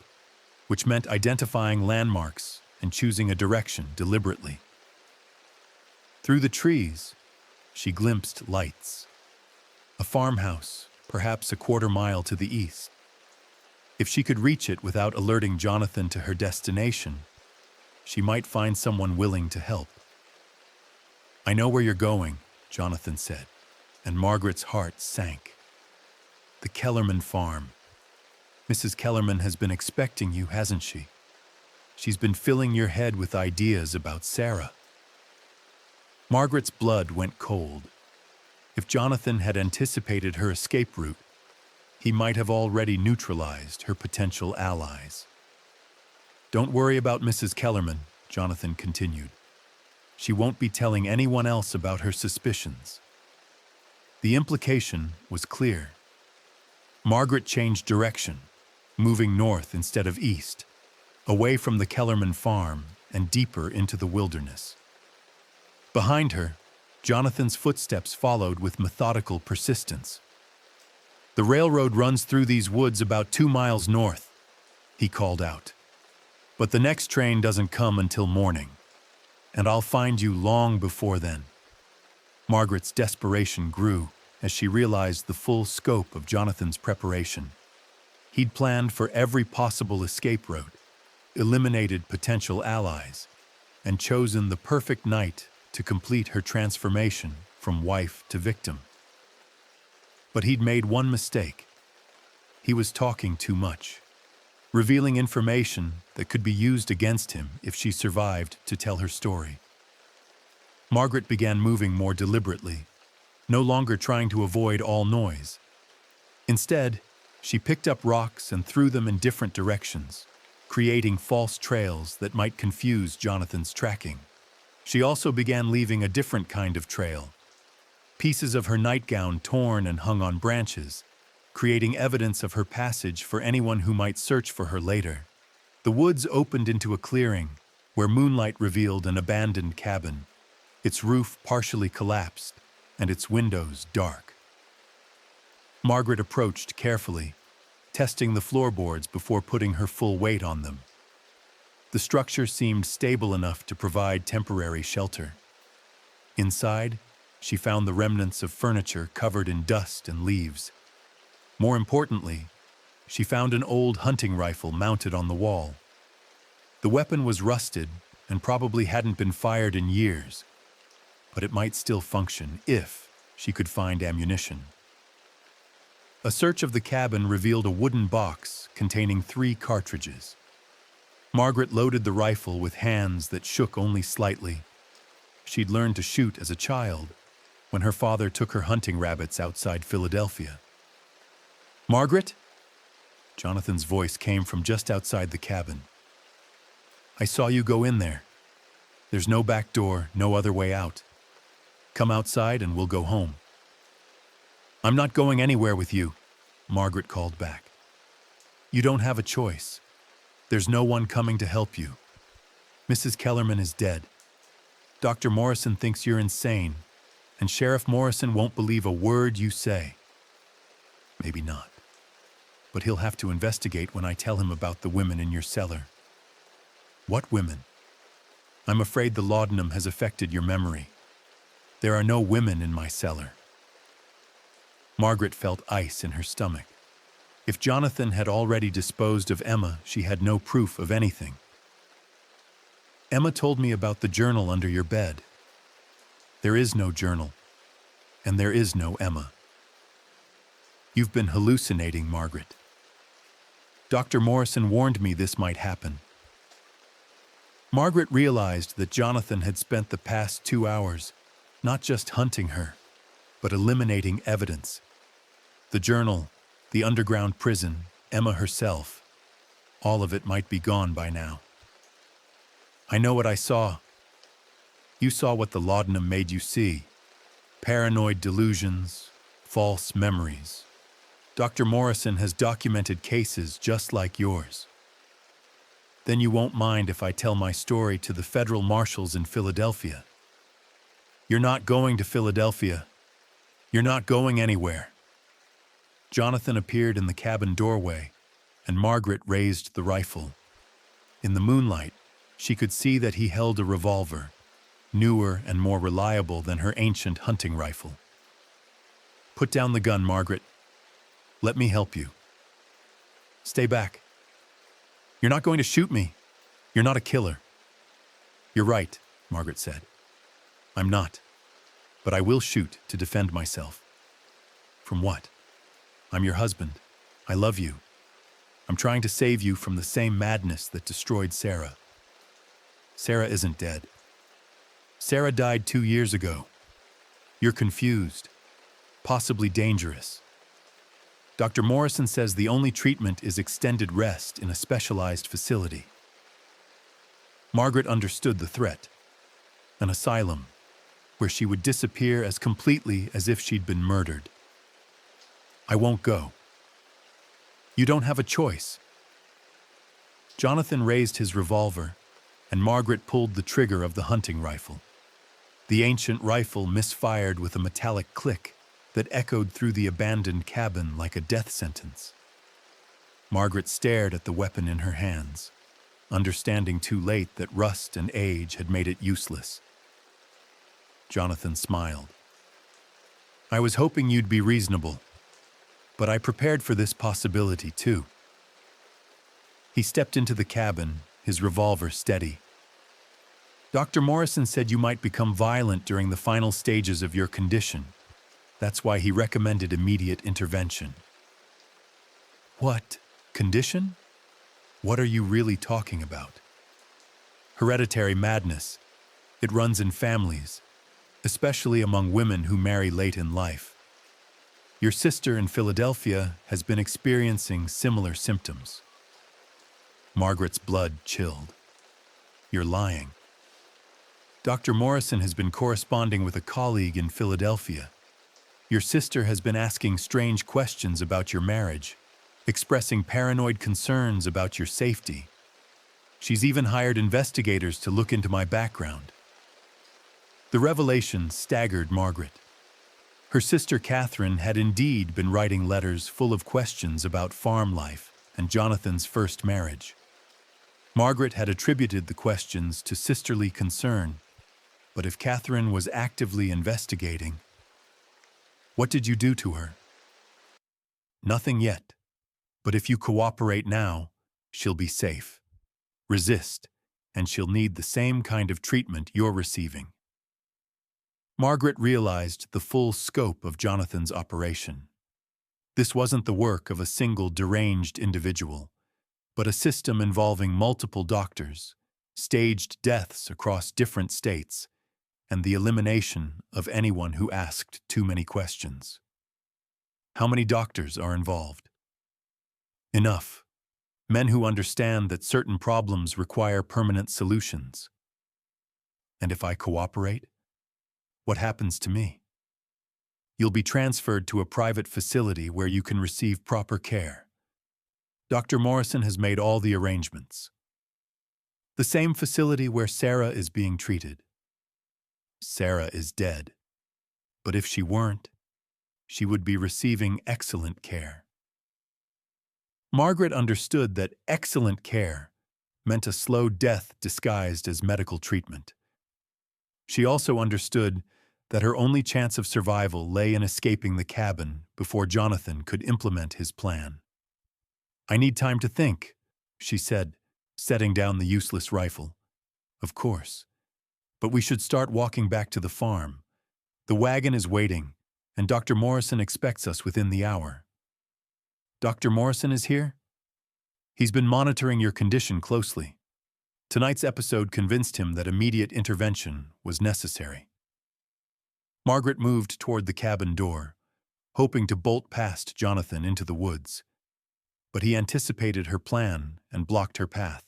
which meant identifying landmarks and choosing a direction deliberately. Through the trees, she glimpsed lights. A farmhouse, perhaps a quarter-mile to the east. If she could reach it without alerting Jonathan to her destination, she might find someone willing to help. "I know where you're going," Jonathan said, and Margaret's heart sank. "The Kellerman farm. Mrs. Kellerman has been expecting you, hasn't she? She's been filling your head with ideas about Sarah." Margaret's blood went cold. If Jonathan had anticipated her escape route, he might have already neutralized her potential allies. "Don't worry about Mrs. Kellerman," Jonathan continued. "She won't be telling anyone else about her suspicions." The implication was clear. Margaret changed direction, moving north instead of east, away from the Kellerman farm and deeper into the wilderness. Behind her, Jonathan's footsteps followed with methodical persistence. "The railroad runs through these woods about 2 miles north," he called out. "But the next train doesn't come until morning, and I'll find you long before then." Margaret's desperation grew as she realized the full scope of Jonathan's preparation. He'd planned for every possible escape route, eliminated potential allies, and chosen the perfect night to complete her transformation from wife to victim. But he'd made one mistake. He was talking too much, revealing information that could be used against him if she survived to tell her story. Margaret began moving more deliberately, no longer trying to avoid all noise. Instead, she picked up rocks and threw them in different directions, creating false trails that might confuse Jonathan's tracking. She also began leaving a different kind of trail, pieces of her nightgown torn and hung on branches, creating evidence of her passage for anyone who might search for her later. The woods opened into a clearing where moonlight revealed an abandoned cabin, its roof partially collapsed and its windows dark. Margaret approached carefully, testing the floorboards before putting her full weight on them. The structure seemed stable enough to provide temporary shelter. Inside, she found the remnants of furniture covered in dust and leaves. More importantly, she found an old hunting rifle mounted on the wall. The weapon was rusted and probably hadn't been fired in years, but it might still function if she could find ammunition. A search of the cabin revealed a wooden box containing 3 cartridges. Margaret loaded the rifle with hands that shook only slightly. She'd learned to shoot as a child when her father took her hunting rabbits outside Philadelphia. "Margaret?" Jonathan's voice came from just outside the cabin. "I saw you go in there. There's no back door, no other way out. Come outside and we'll go home." "I'm not going anywhere with you," Margaret called back. "You don't have a choice. There's no one coming to help you. Mrs. Kellerman is dead. Dr. Morrison thinks you're insane, and Sheriff Morrison won't believe a word you say." "Maybe not. But he'll have to investigate when I tell him about the women in your cellar." "What women?" "I'm afraid the laudanum has affected your memory. There are no women in my cellar." Margaret felt ice in her stomach. If Jonathan had already disposed of Emma, she had no proof of anything. "Emma told me about the journal under your bed." "There is no journal, and there is no Emma." "You've been hallucinating, Margaret." Dr. Morrison warned me this might happen. Margaret realized that Jonathan had spent the past 2 hours not just hunting her, but eliminating evidence. The journal, the underground prison, Emma herself, all of it might be gone by now. I know what I saw. You saw what the laudanum made you see. Paranoid delusions, false memories. Dr. Morrison has documented cases just like yours. Then you won't mind if I tell my story to the federal marshals in Philadelphia. You're not going to Philadelphia. You're not going anywhere. Jonathan appeared in the cabin doorway, and Margaret raised the rifle. In the moonlight, she could see that he held a revolver, newer and more reliable than her ancient hunting rifle. Put down the gun, Margaret. Let me help you. Stay back. You're not going to shoot me. You're not a killer. You're right, Margaret said. I'm not. But I will shoot to defend myself. From what? I'm your husband. I love you. I'm trying to save you from the same madness that destroyed Sarah. Sarah isn't dead. Sarah died 2 years ago. You're confused, possibly dangerous. Dr. Morrison says the only treatment is extended rest in a specialized facility. Margaret understood the threat. An asylum, where she would disappear as completely as if she'd been murdered. I won't go. You don't have a choice. Jonathan raised his revolver, and Margaret pulled the trigger of the hunting rifle. The ancient rifle misfired with a metallic click that echoed through the abandoned cabin like a death sentence. Margaret stared at the weapon in her hands, understanding too late that rust and age had made it useless. Jonathan smiled. I was hoping you'd be reasonable, but I prepared for this possibility too. He stepped into the cabin, his revolver steady. Dr. Morrison said you might become violent during the final stages of your condition. That's why he recommended immediate intervention. What? Condition? What are you really talking about? Hereditary madness. It runs in families, especially among women who marry late in life. Your sister in Philadelphia has been experiencing similar symptoms. Margaret's blood chilled. You're lying. Dr. Morrison has been corresponding with a colleague in Philadelphia. Your sister has been asking strange questions about your marriage, expressing paranoid concerns about your safety. She's even hired investigators to look into my background. The revelation staggered Margaret. Her sister Catherine had indeed been writing letters full of questions about farm life and Jonathan's first marriage. Margaret had attributed the questions to sisterly concern, but if Catherine was actively investigating, what did you do to her? Nothing yet, but if you cooperate now, she'll be safe. Resist, and she'll need the same kind of treatment you're receiving. Margaret realized the full scope of Jonathan's operation. This wasn't the work of a single deranged individual, but a system involving multiple doctors, staged deaths across different states, and the elimination of anyone who asked too many questions. How many doctors are involved? Enough. Men who understand that certain problems require permanent solutions. And if I cooperate, what happens to me? You'll be transferred to a private facility where you can receive proper care. Dr. Morrison has made all the arrangements. The same facility where Sarah is being treated. Sarah is dead, but if she weren't, she would be receiving excellent care. Margaret understood that excellent care meant a slow death disguised as medical treatment. She also understood that her only chance of survival lay in escaping the cabin before Jonathan could implement his plan. I need time to think, she said, setting down the useless rifle. Of course. But we should start walking back to the farm. The wagon is waiting, and Dr. Morrison expects us within the hour. Dr. Morrison is here? He's been monitoring your condition closely. Tonight's episode convinced him that immediate intervention was necessary. Margaret moved toward the cabin door, hoping to bolt past Jonathan into the woods. But he anticipated her plan and blocked her path.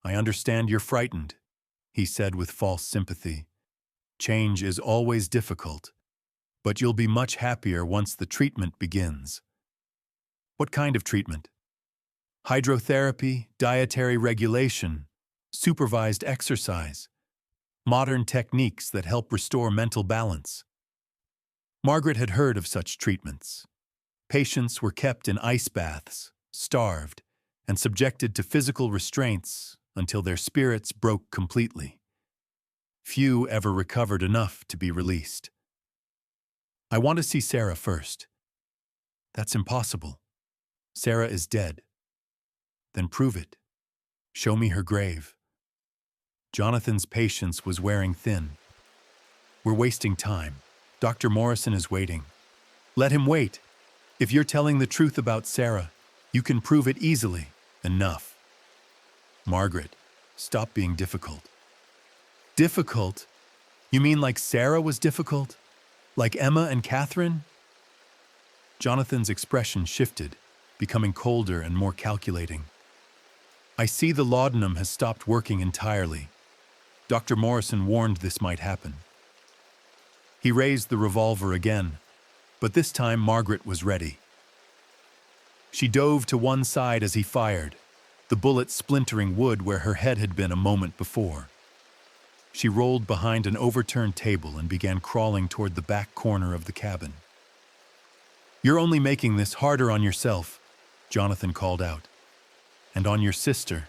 "I understand you're frightened," he said with false sympathy. "Change is always difficult, but you'll be much happier once the treatment begins." "What kind of treatment?" "Hydrotherapy, dietary regulation, supervised exercise, modern techniques that help restore mental balance." Margaret had heard of such treatments. Patients were kept in ice baths, starved, and subjected to physical restraints until their spirits broke completely. Few ever recovered enough to be released. "I want to see Sarah first." "That's impossible. Sarah is dead." "Then prove it. Show me her grave." Jonathan's patience was wearing thin. "We're wasting time. Dr. Morrison is waiting." "Let him wait. If you're telling the truth about Sarah, you can prove it easily. Enough." "Margaret, stop being difficult." "Difficult? You mean like Sarah was difficult? Like Emma and Catherine?" Jonathan's expression shifted, becoming colder and more calculating. "I see the laudanum has stopped working entirely. Dr. Morrison warned this might happen." He raised the revolver again, but this time Margaret was ready. She dove to one side as he fired, the bullet splintering wood where her head had been a moment before. She rolled behind an overturned table and began crawling toward the back corner of the cabin. "You're only making this harder on yourself," Jonathan called out. "And on your sister."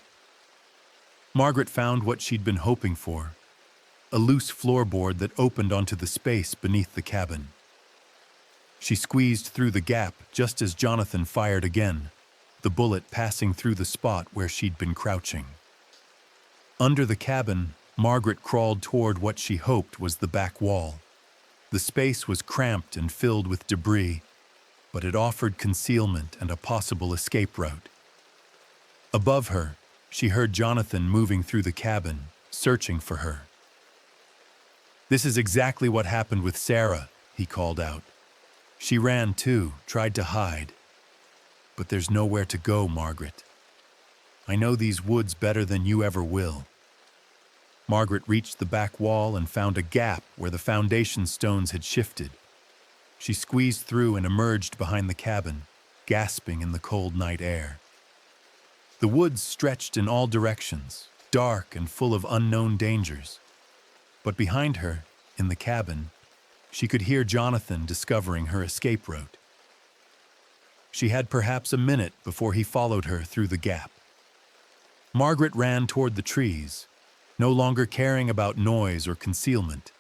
Margaret found what she'd been hoping for, a loose floorboard that opened onto the space beneath the cabin. She squeezed through the gap just as Jonathan fired again, the bullet passing through the spot where she'd been crouching. Under the cabin, Margaret crawled toward what she hoped was the back wall. The space was cramped and filled with debris, but it offered concealment and a possible escape route. Above her, she heard Jonathan moving through the cabin, searching for her. "This is exactly what happened with Sarah," he called out. "She ran too, tried to hide. But there's nowhere to go, Margaret. I know these woods better than you ever will." Margaret reached the back wall and found a gap where the foundation stones had shifted. She squeezed through and emerged behind the cabin, gasping in the cold night air. The woods stretched in all directions, dark and full of unknown dangers. But behind her, in the cabin, she could hear Jonathan discovering her escape route. She had perhaps a minute before he followed her through the gap. Margaret ran toward the trees, no longer caring about noise or concealment.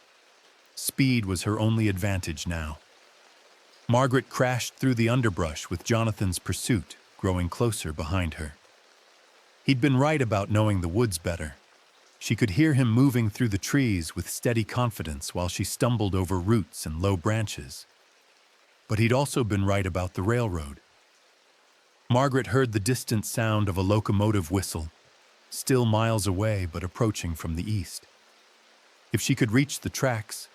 Speed was her only advantage now. Margaret crashed through the underbrush with Jonathan's pursuit growing closer behind her. He'd been right about knowing the woods better. She could hear him moving through the trees with steady confidence while she stumbled over roots and low branches. But he'd also been right about the railroad. Margaret heard the distant sound of a locomotive whistle, still miles away but approaching from the east. If she could reach the tracks,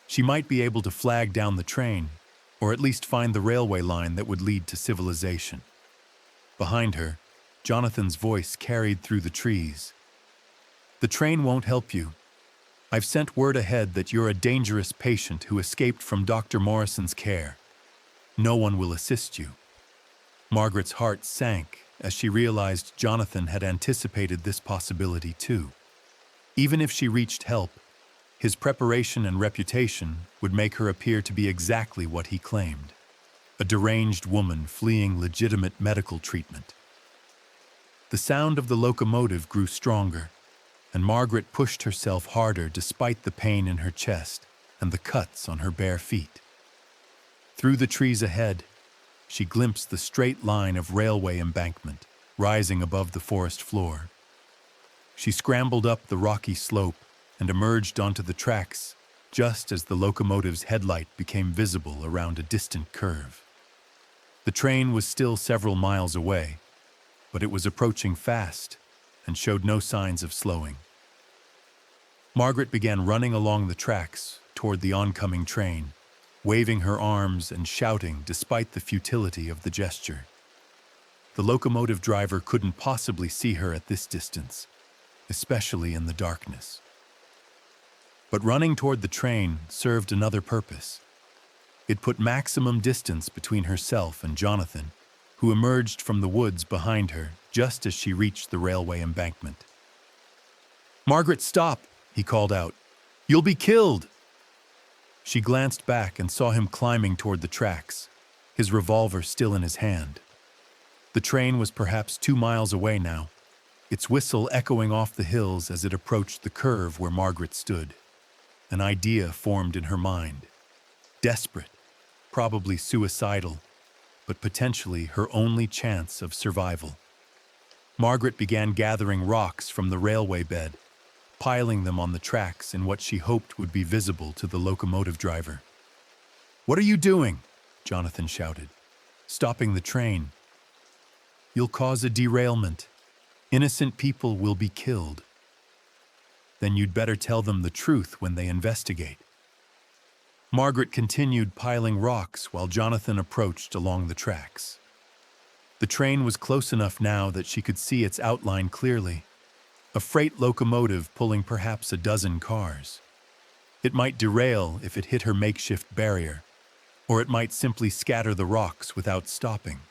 she might be able to flag down the train, or at least find the railway line that would lead to civilization. Behind her, Jonathan's voice carried through the trees. "The train won't help you. I've sent word ahead that you're a dangerous patient who escaped from Dr. Morrison's care. No one will assist you." Margaret's heart sank as she realized Jonathan had anticipated this possibility too. Even if she reached help, his preparation and reputation would make her appear to be exactly what he claimed, a deranged woman fleeing legitimate medical treatment. The sound of the locomotive grew stronger, and Margaret pushed herself harder despite the pain in her chest and the cuts on her bare feet. Through the trees ahead, she glimpsed the straight line of railway embankment rising above the forest floor. She scrambled up the rocky slope and emerged onto the tracks just as the locomotive's headlight became visible around a distant curve. The train was still several miles away, but it was approaching fast and showed no signs of slowing. Margaret began running along the tracks toward the oncoming train, waving her arms and shouting despite the futility of the gesture. The locomotive driver couldn't possibly see her at this distance, especially in the darkness. But running toward the train served another purpose. It put maximum distance between herself and Jonathan, who emerged from the woods behind her just as she reached the railway embankment. "Margaret, stop!" he called out. "You'll be killed!" She glanced back and saw him climbing toward the tracks, his revolver still in his hand. The train was perhaps 2 miles away now, its whistle echoing off the hills as it approached the curve where Margaret stood. An idea formed in her mind. Desperate, probably suicidal, but potentially her only chance of survival. Margaret began gathering rocks from the railway bed, piling them on the tracks in what she hoped would be visible to the locomotive driver. "What are you doing?" Jonathan shouted. "Stopping the train. You'll cause a derailment. Innocent people will be killed." "Then you'd better tell them the truth when they investigate." Margaret continued piling rocks while Jonathan approached along the tracks. The train was close enough now that she could see its outline clearly. A freight locomotive pulling perhaps a dozen cars. It might derail if it hit her makeshift barrier, or it might simply scatter the rocks without stopping.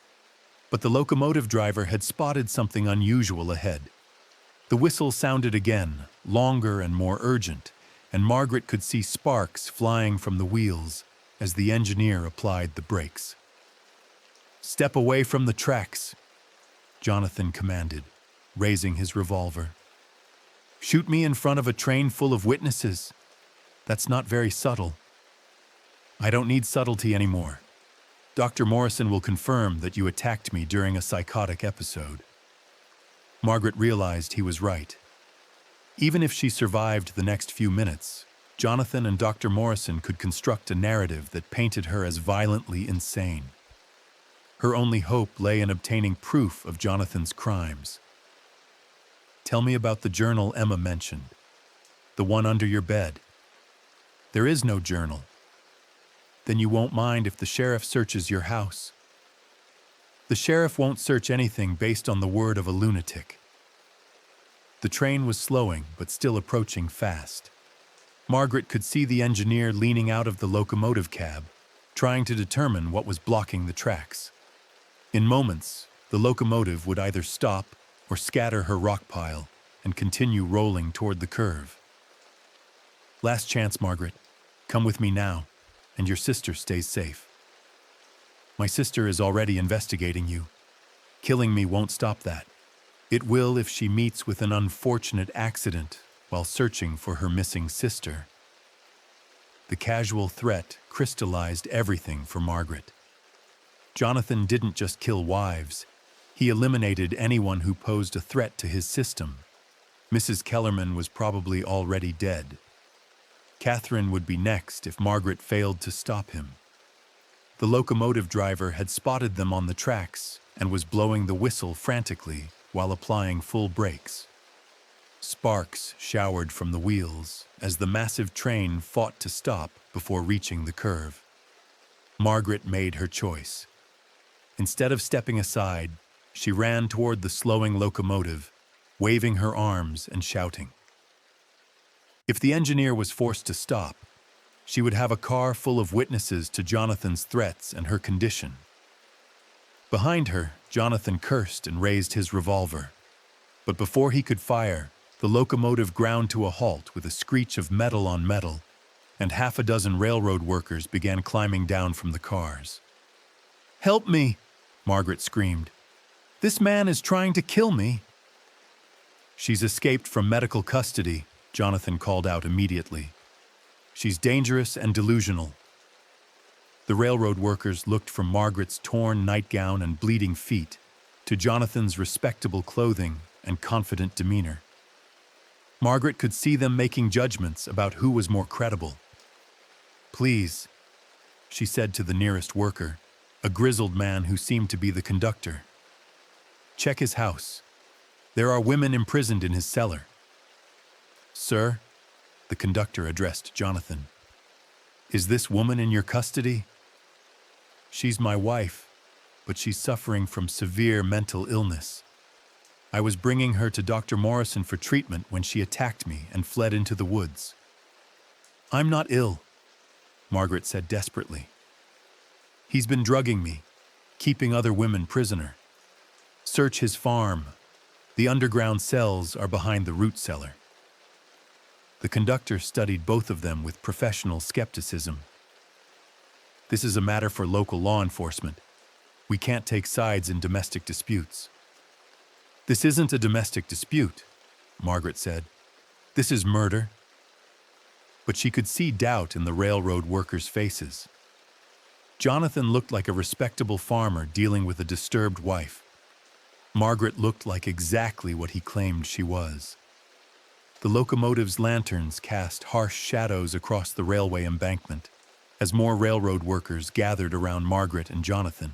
But the locomotive driver had spotted something unusual ahead. The whistle sounded again, longer and more urgent, and Margaret could see sparks flying from the wheels as the engineer applied the brakes. "Step away from the tracks," Jonathan commanded, raising his revolver. "Shoot me in front of a train full of witnesses. That's not very subtle." "I don't need subtlety anymore. Dr. Morrison will confirm that you attacked me during a psychotic episode." Margaret realized he was right. Even if she survived the next few minutes, Jonathan and Dr. Morrison could construct a narrative that painted her as violently insane. Her only hope lay in obtaining proof of Jonathan's crimes. "Tell me about the journal Emma mentioned, the one under your bed." "There is no journal." "Then you won't mind if the sheriff searches your house." "The sheriff won't search anything based on the word of a lunatic." The train was slowing, but still approaching fast. Margaret could see the engineer leaning out of the locomotive cab, trying to determine what was blocking the tracks. In moments, the locomotive would either stop or scatter her rock pile and continue rolling toward the curve. "Last chance, Margaret. Come with me now, and your sister stays safe." "My sister is already investigating you. Killing me won't stop that. It will if she meets with an unfortunate accident while searching for her missing sister." The casual threat crystallized everything for Margaret. Jonathan didn't just kill wives. He eliminated anyone who posed a threat to his system. Mrs. Kellerman was probably already dead. Catherine would be next if Margaret failed to stop him. The locomotive driver had spotted them on the tracks and was blowing the whistle frantically while applying full brakes. Sparks showered from the wheels as the massive train fought to stop before reaching the curve. Margaret made her choice. Instead of stepping aside, she ran toward the slowing locomotive, waving her arms and shouting. If the engineer was forced to stop, she would have a car full of witnesses to Jonathan's threats and her condition. Behind her, Jonathan cursed and raised his revolver. But before he could fire, the locomotive ground to a halt with a screech of metal on metal, and half a dozen railroad workers began climbing down from the cars. "Help me!" Margaret screamed. "This man is trying to kill me." "She's escaped from medical custody," Jonathan called out immediately. "She's dangerous and delusional." The railroad workers looked from Margaret's torn nightgown and bleeding feet to Jonathan's respectable clothing and confident demeanor. Margaret could see them making judgments about who was more credible. "Please," she said to the nearest worker, a grizzled man who seemed to be the conductor. Check his house. There are women imprisoned in his cellar. Sir, the conductor addressed Jonathan. Is this woman in your custody? She's my wife, but she's suffering from severe mental illness. I was bringing her to Dr. Morrison for treatment when she attacked me and fled into the woods. I'm not ill, Margaret said desperately. He's been drugging me, keeping other women prisoner. Search his farm. The underground cells are behind the root cellar. The conductor studied both of them with professional skepticism. This is a matter for local law enforcement. We can't take sides in domestic disputes. This isn't a domestic dispute, Margaret said. This is murder. But she could see doubt in the railroad workers' faces. Jonathan looked like a respectable farmer dealing with a disturbed wife. Margaret looked like exactly what he claimed she was. The locomotive's lanterns cast harsh shadows across the railway embankment as more railroad workers gathered around Margaret and Jonathan.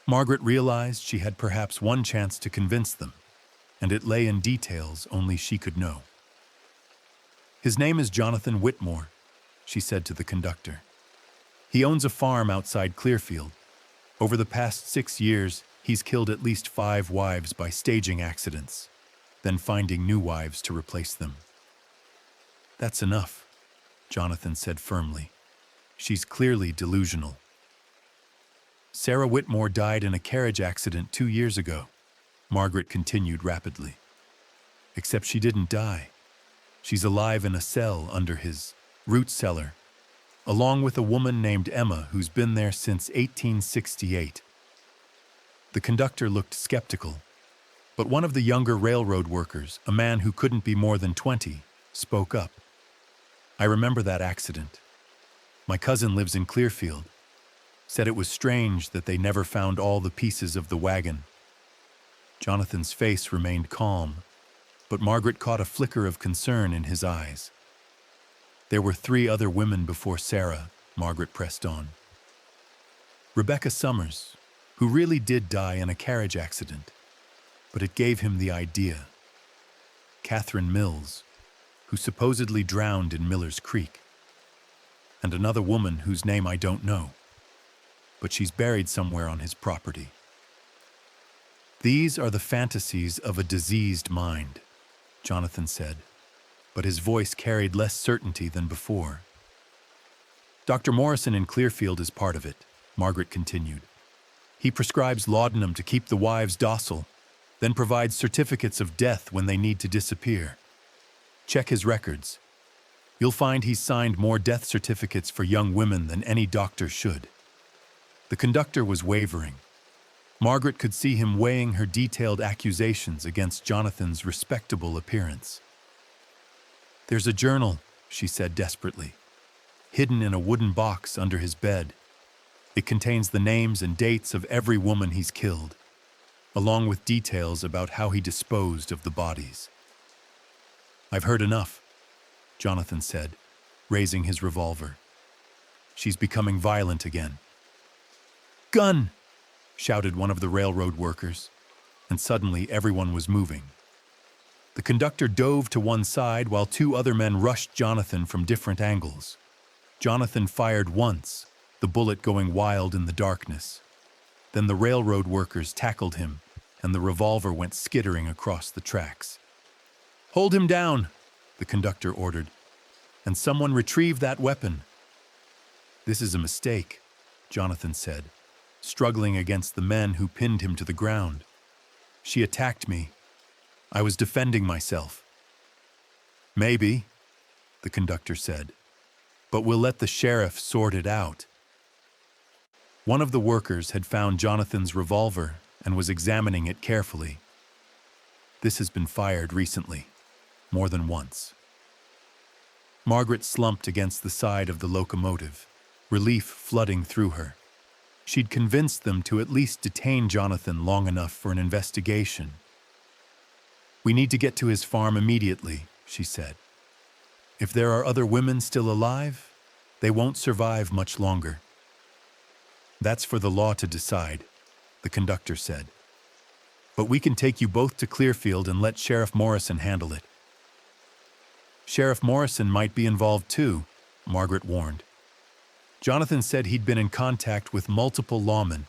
Margaret realized she had perhaps one chance to convince them, and it lay in details only she could know. His name is Jonathan Whitmore, she said to the conductor. He owns a farm outside Clearfield. Over the past 6 years, he's killed at least 5 wives by staging accidents, then finding new wives to replace them. That's enough, Jonathan said firmly. She's clearly delusional. Sarah Whitmore died in a carriage accident 2 years ago, Margaret continued rapidly. Except she didn't die. She's alive in a cell under his root cellar, along with a woman named Emma who's been there since 1868. The conductor looked skeptical, but one of the younger railroad workers, a man who couldn't be more than 20, spoke up. I remember that accident. My cousin lives in Clearfield. Said it was strange that they never found all the pieces of the wagon. Jonathan's face remained calm, but Margaret caught a flicker of concern in his eyes. There were 3 other women before Sarah, Margaret pressed on. Rebecca Summers, who really did die in a carriage accident, but it gave him the idea. Catherine Mills, who supposedly drowned in Miller's Creek. And another woman whose name I don't know, but she's buried somewhere on his property. These are the fantasies of a diseased mind, Jonathan said, but his voice carried less certainty than before. Dr. Morrison in Clearfield is part of it, Margaret continued. He prescribes laudanum to keep the wives docile, then provides certificates of death when they need to disappear. Check his records. You'll find he's signed more death certificates for young women than any doctor should. The conductor was wavering. Margaret could see him weighing her detailed accusations against Jonathan's respectable appearance. There's a journal, she said desperately, hidden in a wooden box under his bed. It contains the names and dates of every woman he's killed, along with details about how he disposed of the bodies. I've heard enough, Jonathan said, raising his revolver. She's becoming violent again. Gun! Shouted one of the railroad workers, and suddenly everyone was moving. The conductor dove to one side while 2 other men rushed Jonathan from different angles. Jonathan fired once, the bullet going wild in the darkness. Then the railroad workers tackled him, and the revolver went skittering across the tracks. Hold him down, the conductor ordered, and someone retrieve that weapon. This is a mistake, Jonathan said, struggling against the men who pinned him to the ground. She attacked me. I was defending myself. Maybe, the conductor said, but we'll let the sheriff sort it out. One of the workers had found Jonathan's revolver and was examining it carefully. This has been fired recently, more than once. Margaret slumped against the side of the locomotive, relief flooding through her. She'd convinced them to at least detain Jonathan long enough for an investigation. We need to get to his farm immediately, she said. If there are other women still alive, they won't survive much longer. That's for the law to decide, the conductor said. But we can take you both to Clearfield and let Sheriff Morrison handle it. Sheriff Morrison might be involved too, Margaret warned. Jonathan said he'd been in contact with multiple lawmen.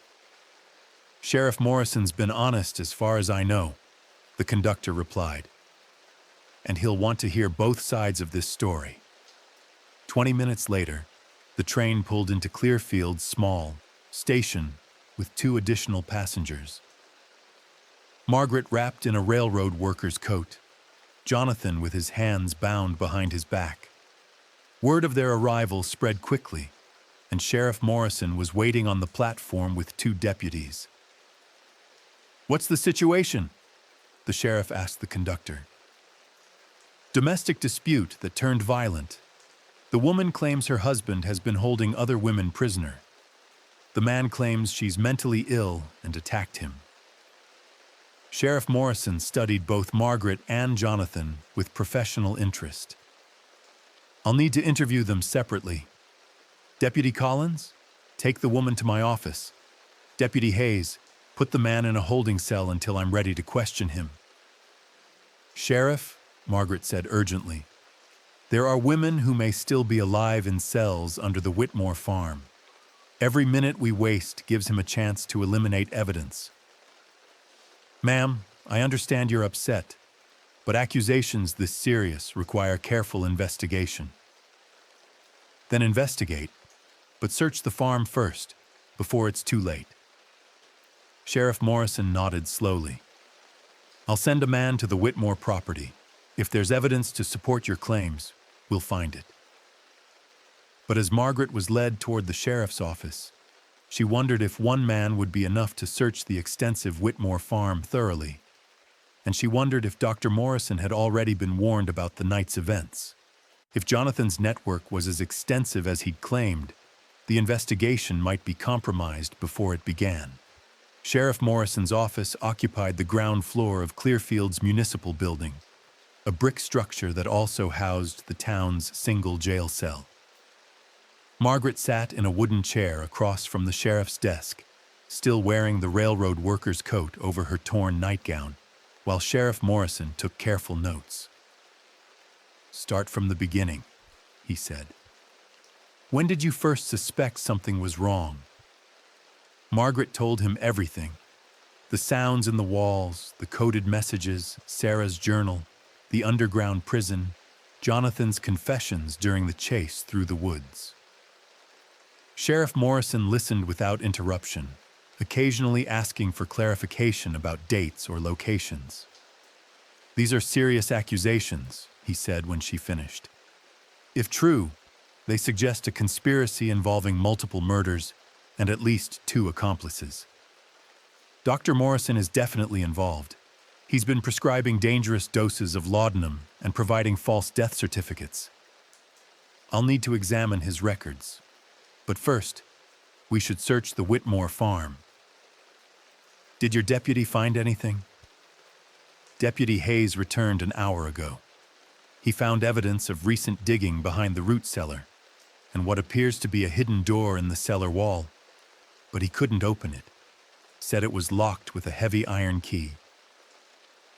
Sheriff Morrison's been honest as far as I know, the conductor replied. And he'll want to hear both sides of this story. 20 minutes later, the train pulled into Clearfield's small station with 2 additional passengers. Margaret wrapped in a railroad worker's coat, Jonathan with his hands bound behind his back. Word of their arrival spread quickly, and Sheriff Morrison was waiting on the platform with 2 deputies. "What's the situation?" the sheriff asked the conductor. "Domestic dispute that turned violent. The woman claims her husband has been holding other women prisoner. The man claims she's mentally ill and attacked him." Sheriff Morrison studied both Margaret and Jonathan with professional interest. "I'll need to interview them separately. Deputy Collins, take the woman to my office. Deputy Hayes, put the man in a holding cell until I'm ready to question him." "Sheriff," Margaret said urgently, "there are women who may still be alive in cells under the Whitmore farm. Every minute we waste gives him a chance to eliminate evidence." "Ma'am, I understand you're upset, but accusations this serious require careful investigation." "Then investigate, but search the farm first, before it's too late." Sheriff Morrison nodded slowly. "I'll send a man to the Whitmore property. If there's evidence to support your claims, we'll find it." But as Margaret was led toward the sheriff's office, she wondered if one man would be enough to search the extensive Whitmore farm thoroughly. And she wondered if Dr. Morrison had already been warned about the night's events. If Jonathan's network was as extensive as he'd claimed, the investigation might be compromised before it began. Sheriff Morrison's office occupied the ground floor of Clearfield's municipal building, a brick structure that also housed the town's single jail cell. Margaret sat in a wooden chair across from the sheriff's desk, still wearing the railroad worker's coat over her torn nightgown, while Sheriff Morrison took careful notes. "Start from the beginning," he said. "When did you first suspect something was wrong?" Margaret told him everything. The sounds in the walls, the coded messages, Sarah's journal, the underground prison, Jonathan's confessions during the chase through the woods. Sheriff Morrison listened without interruption, occasionally asking for clarification about dates or locations. "These are serious accusations," he said when she finished. "If true, they suggest a conspiracy involving multiple murders and at least 2 accomplices. Dr. Morrison is definitely involved. He's been prescribing dangerous doses of laudanum and providing false death certificates. I'll need to examine his records. But first, we should search the Whitmore farm." "Did your deputy find anything?" "Deputy Hayes returned an hour ago. He found evidence of recent digging behind the root cellar and what appears to be a hidden door in the cellar wall, but he couldn't open it. Said it was locked with a heavy iron key."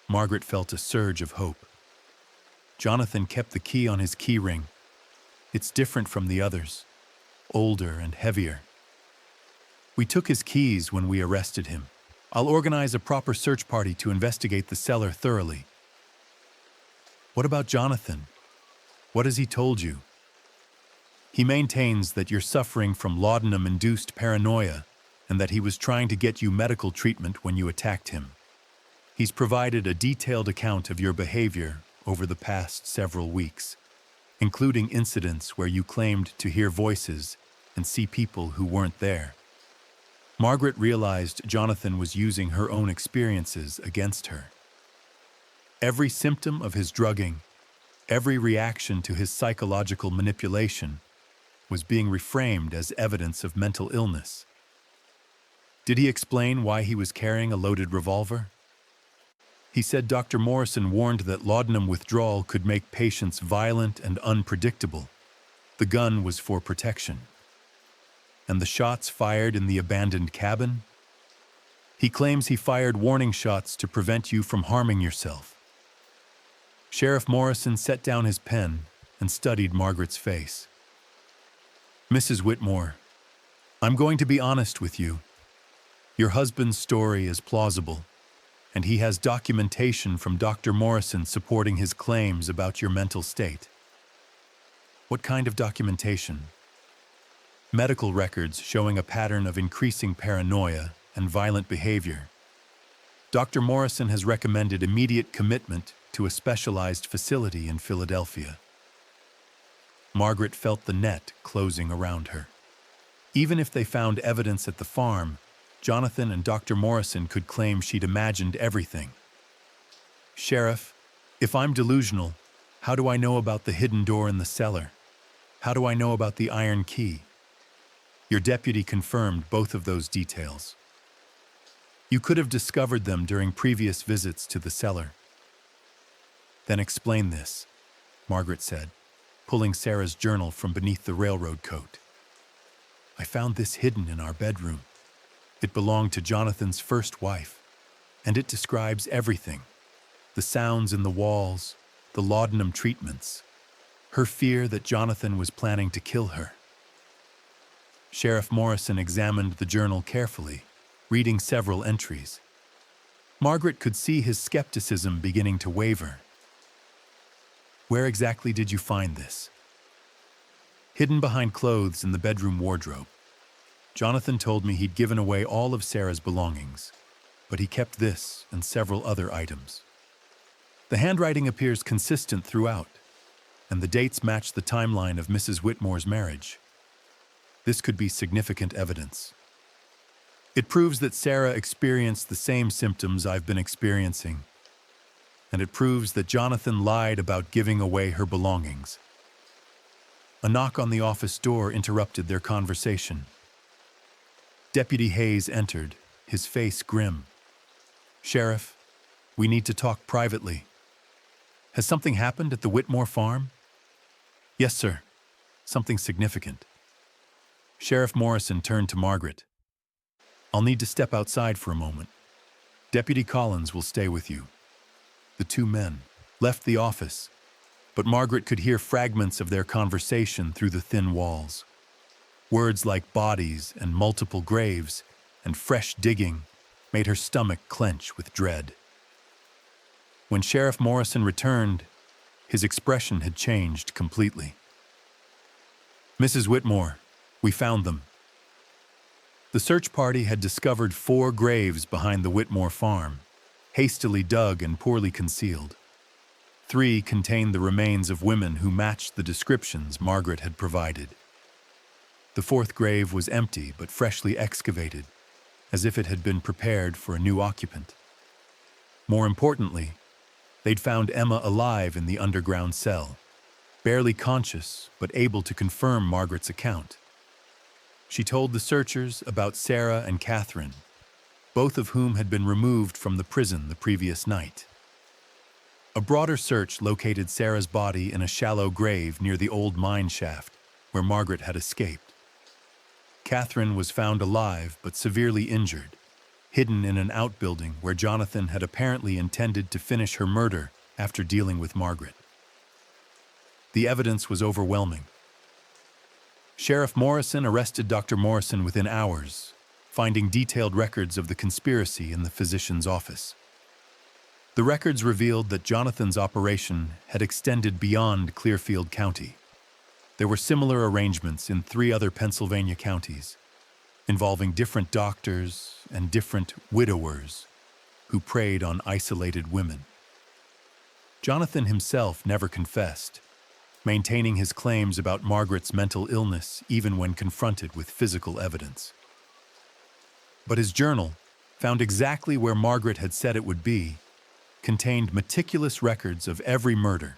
Margaret felt a surge of hope. "Jonathan kept the key on his key ring. It's different from the others. Older and heavier. We took his keys when we arrested him. I'll organize a proper search party to investigate the cellar thoroughly." "What about Jonathan? What has he told you?" "He maintains that you're suffering from laudanum-induced paranoia and that he was trying to get you medical treatment when you attacked him. He's provided a detailed account of your behavior over the past several weeks, including incidents where you claimed to hear voices and see people who weren't there." Margaret realized Jonathan was using her own experiences against her. Every symptom of his drugging, every reaction to his psychological manipulation, was being reframed as evidence of mental illness. Did he explain why he was carrying a loaded revolver? He said Dr. Morrison warned that laudanum withdrawal could make patients violent and unpredictable. The gun was for protection. And the shots fired in the abandoned cabin? He claims he fired warning shots to prevent you from harming yourself. Sheriff Morrison set down his pen and studied Margaret's face. Mrs. Whitmore, I'm going to be honest with you. Your husband's story is plausible, and he has documentation from Dr. Morrison supporting his claims about your mental state. What kind of documentation? Medical records showing a pattern of increasing paranoia and violent behavior. Dr. Morrison has recommended immediate commitment to a specialized facility in Philadelphia. Margaret felt the net closing around her. Even if they found evidence at the farm, Jonathan and Dr. Morrison could claim she'd imagined everything. Sheriff, if I'm delusional, how do I know about the hidden door in the cellar? How do I know about the iron key? Your deputy confirmed both of those details. You could have discovered them during previous visits to the cellar. Then explain this, Margaret said, pulling Sarah's journal from beneath the railroad coat. I found this hidden in our bedroom. It belonged to Jonathan's first wife, and it describes everything. The sounds in the walls, the laudanum treatments, her fear that Jonathan was planning to kill her. Sheriff Morrison examined the journal carefully, reading several entries. Margaret could see his skepticism beginning to waver. Where exactly did you find this? Hidden behind clothes in the bedroom wardrobe. Jonathan told me he'd given away all of Sarah's belongings, but he kept this and several other items. The handwriting appears consistent throughout, and the dates match the timeline of Mrs. Whitmore's marriage. This could be significant evidence. It proves that Sarah experienced the same symptoms I've been experiencing, and it proves that Jonathan lied about giving away her belongings. A knock on the office door interrupted their conversation. Deputy Hayes entered, his face grim. Sheriff, we need to talk privately. Has something happened at the Whitmore farm? Yes, sir. Something significant. Sheriff Morrison turned to Margaret. I'll need to step outside for a moment. Deputy Collins will stay with you. The two men left the office, but Margaret could hear fragments of their conversation through the thin walls. Words like bodies and multiple graves and fresh digging made her stomach clench with dread. When Sheriff Morrison returned, his expression had changed completely. Mrs. Whitmore, we found them. The search party had discovered 4 graves behind the Whitmore farm, hastily dug and poorly concealed. 3 contained the remains of women who matched the descriptions Margaret had provided. The 4th grave was empty but freshly excavated, as if it had been prepared for a new occupant. More importantly, they'd found Emma alive in the underground cell, barely conscious but able to confirm Margaret's account. She told the searchers about Sarah and Catherine, both of whom had been removed from the prison the previous night. A broader search located Sarah's body in a shallow grave near the old mine shaft where Margaret had escaped. Catherine was found alive but severely injured, hidden in an outbuilding where Jonathan had apparently intended to finish her murder after dealing with Margaret. The evidence was overwhelming. Sheriff Morrison arrested Dr. Morrison within hours, finding detailed records of the conspiracy in the physician's office. The records revealed that Jonathan's operation had extended beyond Clearfield County. There were similar arrangements in 3 other Pennsylvania counties, involving different doctors and different widowers who preyed on isolated women. Jonathan himself never confessed, maintaining his claims about Margaret's mental illness even when confronted with physical evidence. But his journal, found exactly where Margaret had said it would be, contained meticulous records of every murder,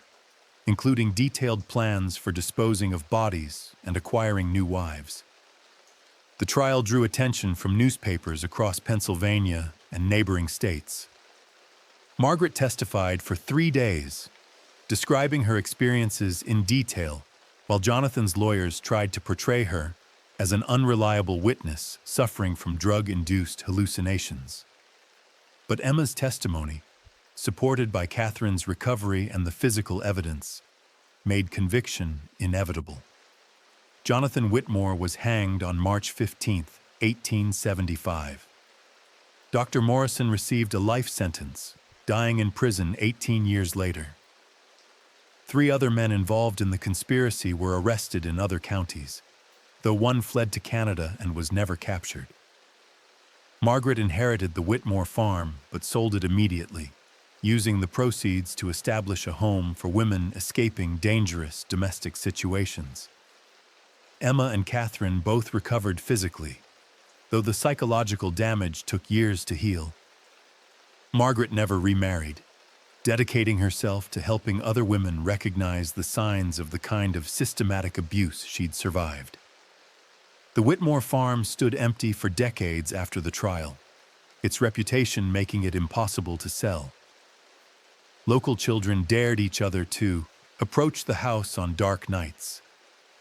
including detailed plans for disposing of bodies and acquiring new wives. The trial drew attention from newspapers across Pennsylvania and neighboring states. Margaret testified for 3 days, describing her experiences in detail, while Jonathan's lawyers tried to portray her as an unreliable witness suffering from drug-induced hallucinations. But Emma's testimony, supported by Catherine's recovery and the physical evidence, made conviction inevitable. Jonathan Whitmore was hanged on March 15, 1875. Dr. Morrison received a life sentence, dying in prison 18 years later. 3 other men involved in the conspiracy were arrested in other counties, though one fled to Canada and was never captured. Margaret inherited the Whitmore farm but sold it immediately, using the proceeds to establish a home for women escaping dangerous domestic situations. Emma and Catherine both recovered physically, though the psychological damage took years to heal. Margaret never remarried, dedicating herself to helping other women recognize the signs of the kind of systematic abuse she'd survived. The Whitmore farm stood empty for decades after the trial, its reputation making it impossible to sell. Local children dared each other to approach the house on dark nights,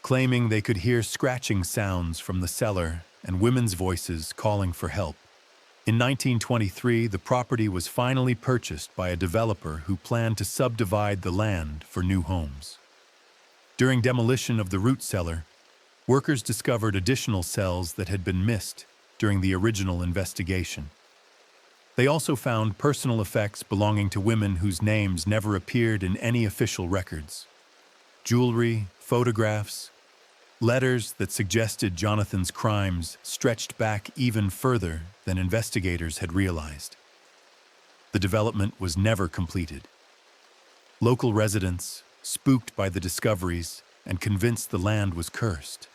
claiming they could hear scratching sounds from the cellar and women's voices calling for help. In 1923, the property was finally purchased by a developer who planned to subdivide the land for new homes. During demolition of the root cellar, workers discovered additional cells that had been missed during the original investigation. They also found personal effects belonging to women whose names never appeared in any official records. Jewelry, photographs, letters that suggested Jonathan's crimes stretched back even further than investigators had realized. The development was never completed. Local residents, spooked by the discoveries and convinced the land was cursed,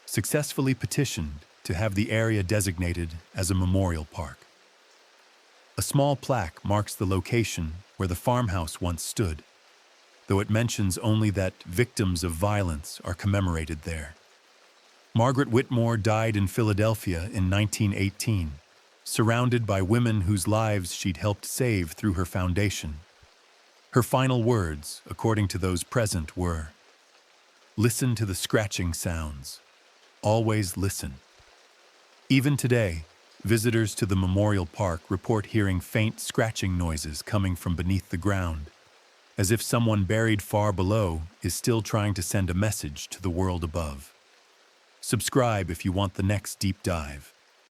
successfully petitioned to have the area designated as a memorial park. A small plaque marks the location where the farmhouse once stood, though it mentions only that victims of violence are commemorated there. Margaret Whitmore died in Philadelphia in 1918, surrounded by women whose lives she'd helped save through her foundation. Her final words, according to those present, were, "Listen to the scratching sounds. Always listen." Even today, visitors to the memorial park report hearing faint scratching noises coming from beneath the ground, as if someone buried far below is still trying to send a message to the world above. Subscribe if you want the next deep dive.